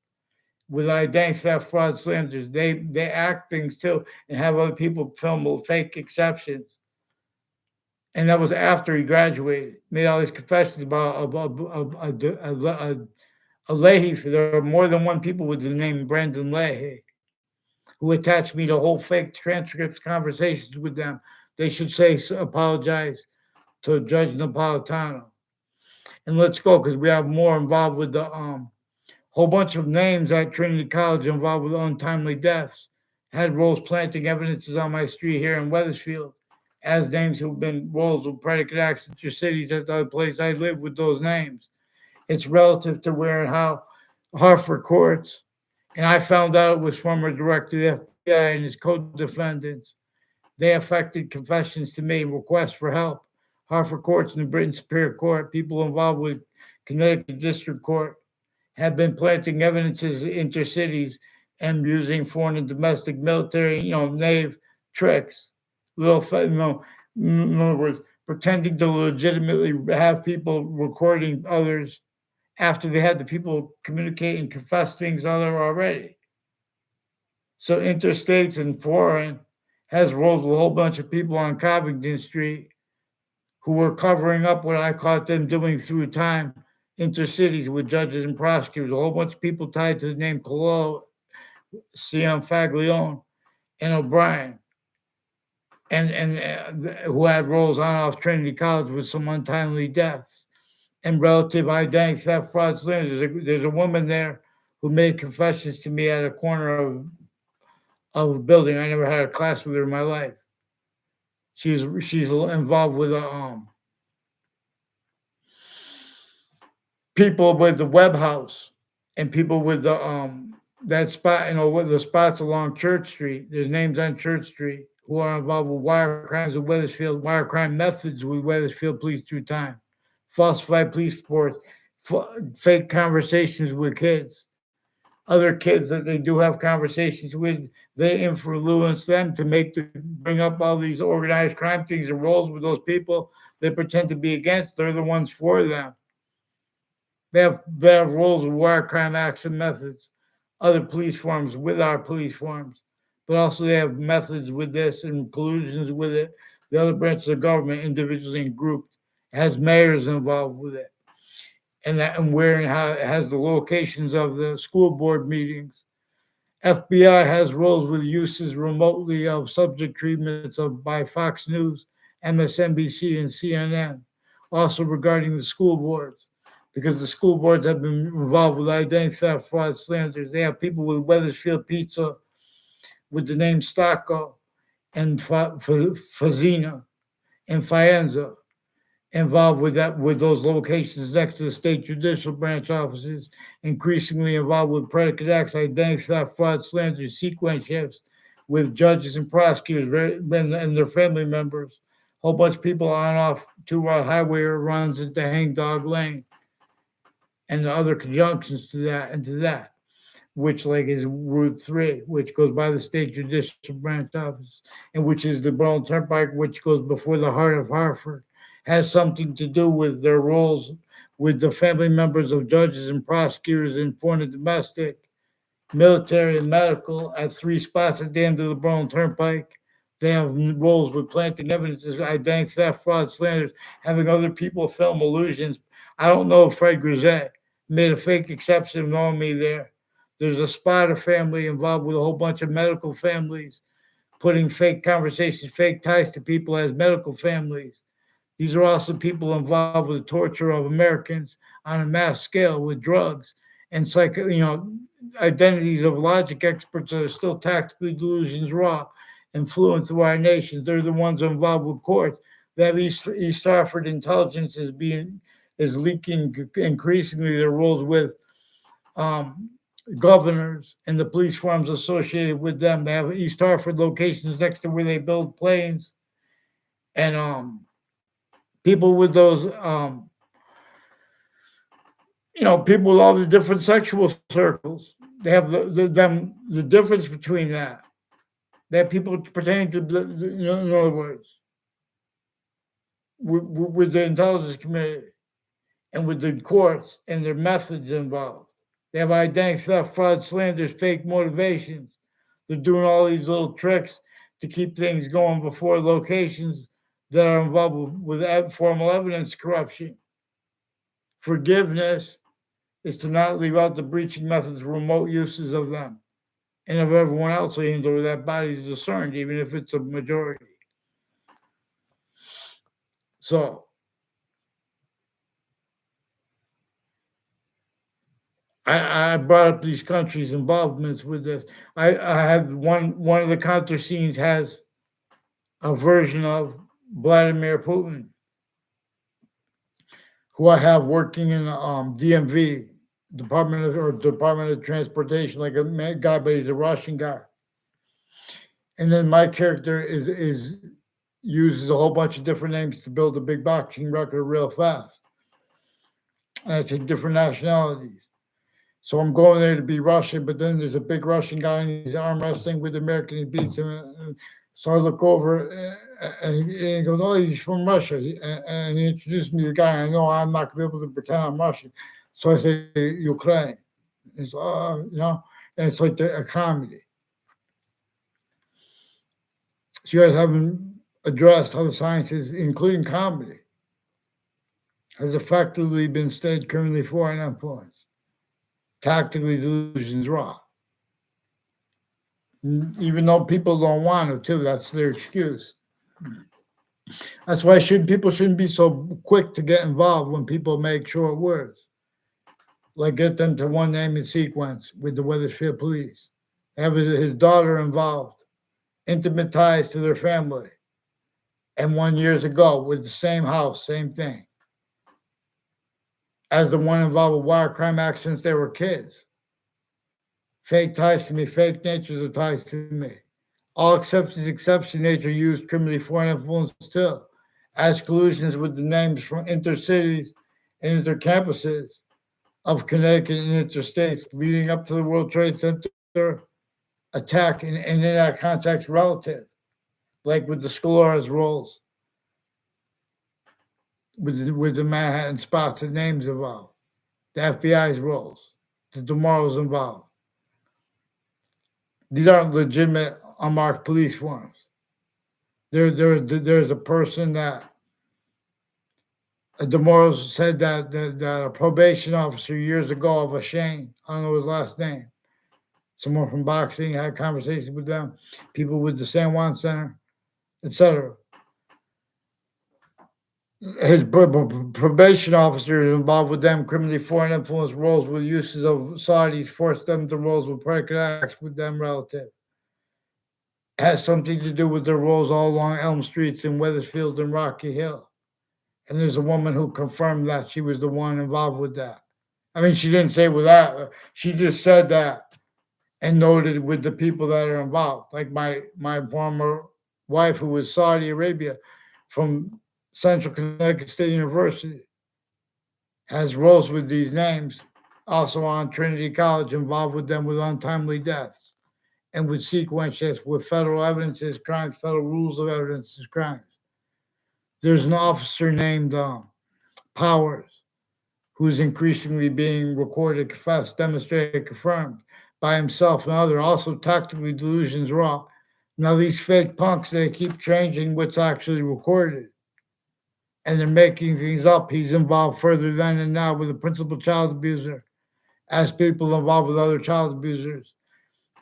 with identity theft, fraud, slanders. They act things too, and have other people film fake exceptions. And that was after he graduated. Made all these confessions about a Leahy. There are more than one people with the name Brandon Leahy who attached me to whole fake transcripts, conversations with them. They should apologize to Judge Napolitano. And let's go, because we have more involved with the whole bunch of names at Trinity College involved with untimely deaths. Had roles planting evidences on my street here in Wethersfield as names who've been roles with predicate acts at your cities at the other place I live with those names. It's relative to where and how Hartford courts, and I found out it was former director of the FBI and his co-defendants. They affected confessions to me, requests for help. Hartford courts and the Britain Superior Court, people involved with Connecticut District Court, have been planting evidences intercities and using foreign and domestic military, knave tricks. In other words, pretending to legitimately have people recording others after they had the people communicate and confess things other already. So interstates and foreign has roles with a whole bunch of people on Covington Street who were covering up what I caught them doing through time, intercities with judges and prosecutors. A whole bunch of people tied to the name Colo, C.M. Faglione, and O'Brien, and who had roles on off Trinity College with some untimely deaths. and relative identity theft, fraud, slander. There's a woman there who made confessions to me at a corner of a building. I never had a class with her in my life. She's involved with people with the web house and people with the that spot, with the spots along Church Street. There's names on Church Street who are involved with wire crimes with Weathersfield, wire crime methods with Weathersfield police through time, falsified police reports, fake conversations with kids, other kids that they do have conversations with. They influence them to bring up all these organized crime things and roles with those people they pretend to be against. They're the ones for them. They have roles with wire crime acts and methods, other police forms with our police forms, but also they have methods with this and collusions with it. The other branches of government, individually and grouped, has mayors involved with it, and where and how it has the locations of the school board meetings. FBI has roles with uses remotely of subject treatments of by Fox News, MSNBC, and CNN. Also regarding the school boards, because the school boards have been involved with identity theft, fraud, slander. They have people with Weathersfield Pizza with the name Stocco and Fazina and Faenza involved with those locations next to the state judicial branch offices, increasingly involved with predicate acts, identity theft, fraud, slander, sequence shifts with judges and prosecutors and their family members. A whole bunch of people on and off two highway runs into Hang Dog Lane and the other conjunctions to that and to that, which like is Route 3, which goes by the state judicial branch office, and which is the Burlington Turnpike, which goes before the heart of Hartford, has something to do with their roles with the family members of judges and prosecutors in foreign and domestic, military and medical at three spots at the end of the Burlington Turnpike. They have roles with planting evidence of identity theft, fraud, slanders, having other people film illusions. I don't know if Fred Grisette made a fake exception of knowing me there. There's a Spotter family involved with a whole bunch of medical families, putting fake conversations, fake ties to people as medical families. These are also people involved with the torture of Americans on a mass scale with drugs and identities of logic experts that are still tactically delusions raw, influence of our nations. They're the ones involved with courts. They have East Hartford intelligence is leaking increasingly their roles with um, governors and the police forms associated with them. They have East Hartford locations next to where they build planes, and people with those people with all the different sexual circles. They have the difference between that. They have people pertaining to in other words, with the intelligence community and with the courts and their methods involved. They have identity theft, fraud, slanders, fake motivations. They're doing all these little tricks to keep things going before locations that are involved with formal evidence corruption. Forgiveness is to not leave out the breaching methods, remote uses of them, and of everyone else aimed over that body is discerned, even if it's a majority. So I brought up these countries' involvements with this. I had one of the counter scenes has a version of Vladimir Putin, who I have working in DMV, Department of Transportation, like a guy, but he's a Russian guy. And then my character is uses a whole bunch of different names to build a big boxing record real fast. And I take different nationalities. So I'm going there to be Russian, but then there's a big Russian guy and he's arm wrestling with the American. He beats him. So I look over and he goes, "Oh, he's from Russia." And he introduced me to the guy. I know I'm not going to be able to pretend I'm Russian. So I say, "Ukraine." He's, and it's like a comedy. So you guys haven't addressed how the sciences, including comedy, has effectively been staged criminally for an influence. Tactically delusions raw. Even though people don't want to, too, that's their excuse. That's why people shouldn't be so quick to get involved when people make short words, like get them to one name in sequence with the Weathersfield police. Have his daughter involved, intimate ties to their family, and 1 years ago with the same house, same thing, as the one involved with wire crime acts since they were kids. Fake ties to me, fake natures of ties to me. All exceptions, exception nature used criminally foreign influence too, as collusions with the names from intercities and intercampuses of Connecticut and interstates leading up to the World Trade Center attack, and in that context, relative, like with the Scolaras rolls, with the Manhattan spots and names involved, the FBI's roles, the tomorrow's involved. These aren't legitimate unmarked police forms. There's a person that DeMorrow said that a probation officer years ago of a Shane, I don't know his last name, someone from boxing, had conversations with them, people with the San Juan Center, etc. His probation officer is involved with them, criminally foreign influence roles with uses of Saudis, forced them to roles with predicate acts with them relative. Has something to do with their roles all along Elm Streets in Weathersfield and Rocky Hill. And there's a woman who confirmed that she was the one involved with that. I mean, she didn't say with that. She just said that and noted with the people that are involved. Like my former wife, who was Saudi Arabia from Central Connecticut State University, has roles with these names. Also on Trinity College, involved with them with untimely deaths and with sequences with federal evidences, crimes, federal rules of evidences, crimes. There's an officer named Powers, who's increasingly being recorded, confessed, demonstrated, confirmed by himself and other, also tactically delusions raw. Now these fake punks, they keep changing what's actually recorded. And they're making things up. He's involved further then and now with a principal child abuser, as people involved with other child abusers.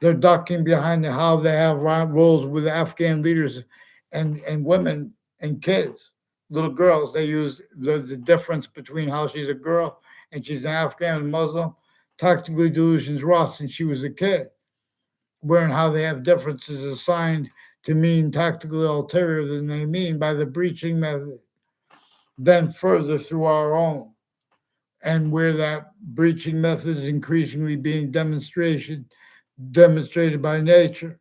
They're ducking behind how they have roles with Afghan leaders and women and kids, little girls. They use the difference between how she's a girl and she's an Afghan Muslim, tactically delusions raw since she was a kid, wherein how they have differences assigned to mean tactically ulterior than they mean by the breaching method, then further through our own, and where that breaching method is increasingly being demonstrated by nature.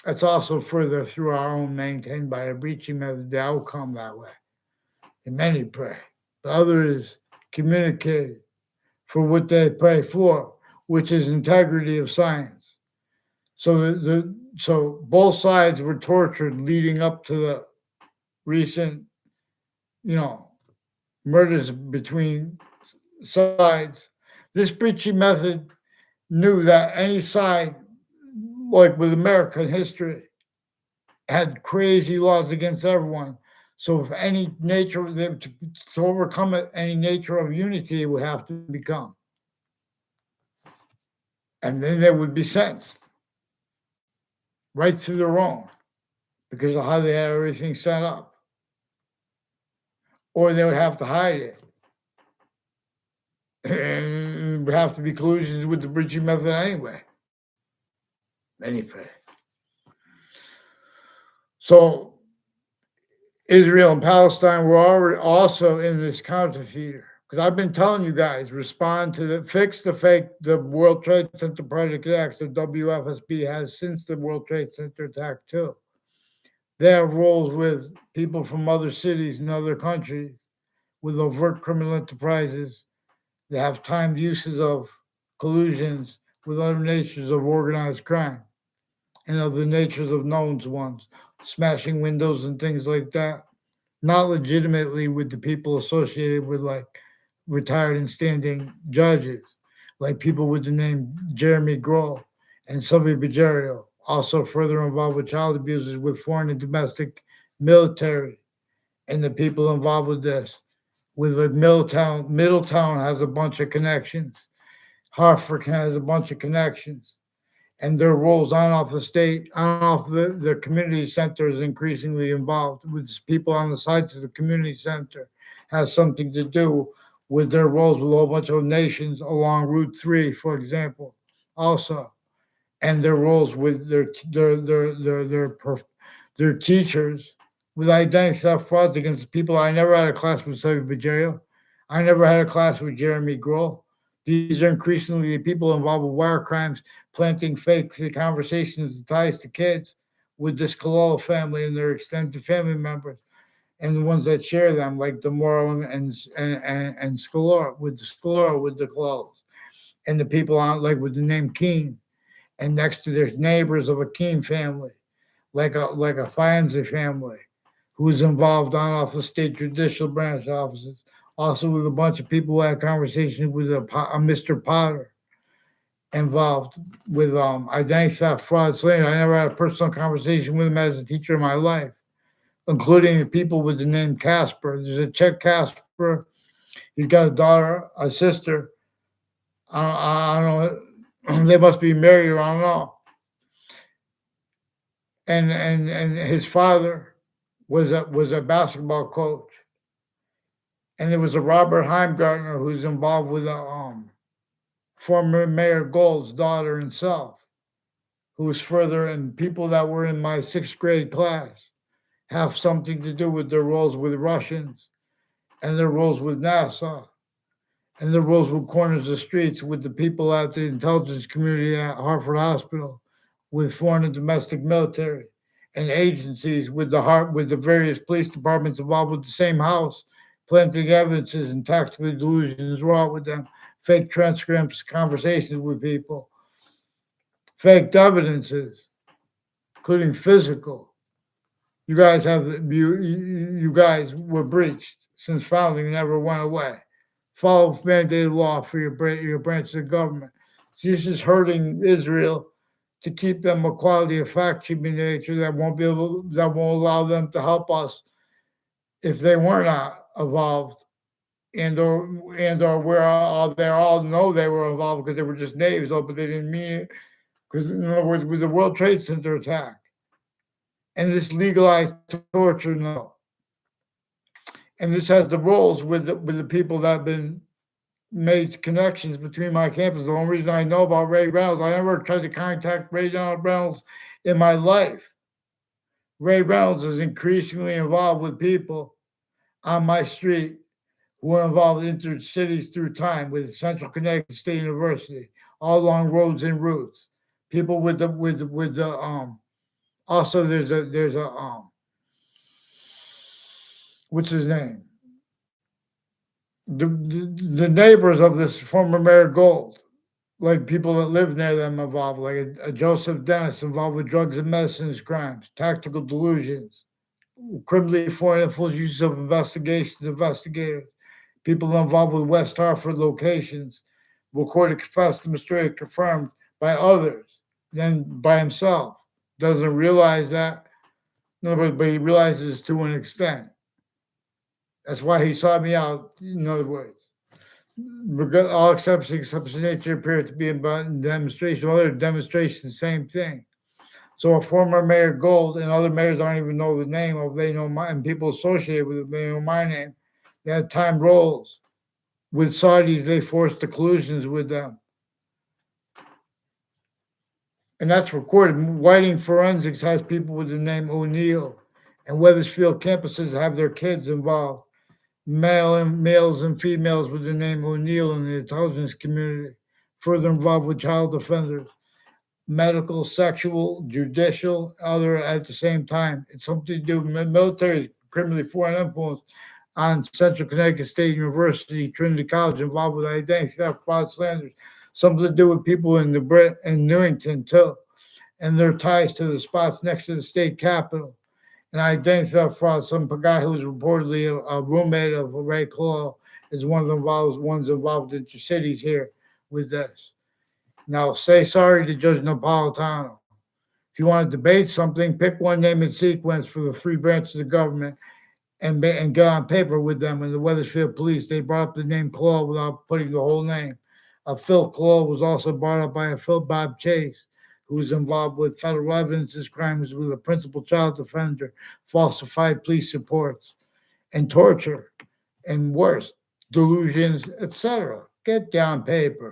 That's also further through our own maintained by a breaching method, the outcome that way. And many pray. The other is communicated for what they pray for, which is integrity of science. So both sides were tortured leading up to the recent, you know, murders between sides. This breaching method knew that any side, like with American history, had crazy laws against everyone. So if any nature to overcome it, any nature of unity it would have to become. And then they would be sentenced right through their own because of how they had everything set up. Or they would have to hide it. And it would have to be collusions with the breaching method anyway. Anyway. So Israel and Palestine were already also in this counter theater. Because I've been telling you guys, respond to fix the fake, the World Trade Center predicate acts the WFSB has since the World Trade Center attack too. They have roles with people from other cities and other countries with overt criminal enterprises. They have timed uses of collusions with other natures of organized crime and other natures of known ones, smashing windows and things like that. Not legitimately with the people associated with like retired and standing judges, like people with the name Jeremy Grohl and Sylvia Bejerio, also further involved with child abusers with foreign and domestic military, and the people involved with this, with like Middletown has a bunch of connections. Hartford has a bunch of connections. and their roles on off the state, on off the community center is increasingly involved with people on the sides of the community center, has something to do with their roles with a whole bunch of nations along Route 3, for example, also, and their roles with their teachers with identity theft frauds against people. I never had a class with Sevi Bajario. I never had a class with Jeremy Grohl. These are increasingly the people involved with wire crimes, planting fake conversations and ties to kids with this Kalala family and their extended family members, and the ones that share them, like Demoro and Scalora with the Kalalas, and the people on like with the name Keen, and next to their neighbors of a Keen family, like a Fianza family, who's involved on off the state judicial branch offices. Also, with a bunch of people who had conversations with a Mr. Potter involved with identity theft, fraud, slander. I never had a personal conversation with him as a teacher in my life, including the people with the name Casper. There's a Chet Casper. He's got a daughter, a sister. I don't know. They must be married or I don't know. And his father was a basketball coach, and there was a Robert Heimgartner who's involved with former Mayor Gold's daughter himself, who was further, and people that were in my sixth grade class have something to do with their roles with Russians and their roles with NASA and their roles with corners of streets with the people at the intelligence community at Hartford Hospital, with foreign and domestic military and agencies with the various police departments involved with the same house, planting evidences and tactical delusions wrought with them, fake transcripts, conversations with people, faked evidences, including physical. You guys were breached since founding, never went away. Follow mandated law for your branch of government. This is hurting Israel to keep them a quality of fact sheeping nature that won't allow them to help us if they were not evolved and or where all they all know they were involved because they were just names, but they didn't mean it. Because in other words, with the World Trade Center attack and this legalized torture, no, and this has the roles with the people that have been made connections between my campus. The only reason I know about Ray Reynolds, I never tried to contact Ray Reynolds in my life. Ray Reynolds is increasingly involved with people on my street who are involved in cities through time with Central Connecticut State University, all along roads and routes. People with the also there's a what's his name? The neighbors of this former Mayor Gold, like people that live near them involved, like a Joseph Dennis involved with drugs and medicines crimes, tactical delusions, criminally foreign influence use of investigators, people involved with West Hartford locations, recorded, confessed, demonstrated, confirmed by others, then by himself. Doesn't realize that, no, but he realizes to an extent. That's why he sought me out, in other words. All exceptions nature appear to be in demonstration. Other demonstrations, same thing. So a former Mayor Gold and other mayors don't even know the name of, they know my, and people associated with it, they know my name. They had time roles. With Saudis, they forced collusions with them. And that's recorded. Whiting Forensics has people with the name O'Neill. And Weathersfield campuses have their kids involved. Males and females with the name O'Neill in the intelligence community, further involved with child offenders, medical, sexual, judicial, other at the same time. It's something to do with military, criminally foreign influence on Central Connecticut State University, Trinity College, involved with identity theft, fraud, slanders. Something to do with people in Newington too, and their ties to the spots next to the state capitol. And identity theft fraud. Some guy who's reportedly a roommate of Ray Claw is one of the ones involved in the cities here with this. Now, say sorry to Judge Napolitano. If you want to debate something, pick one name and sequence for the three branches of government and get on paper with them. And the Weathersfield Police, they brought up the name Claw without putting the whole name. Phil Claw was also brought up by a Phil Bob Chase. who was involved with federal evidence crimes with a principal child offender, falsified police reports, and torture, and worse, delusions, etc. Get down paper.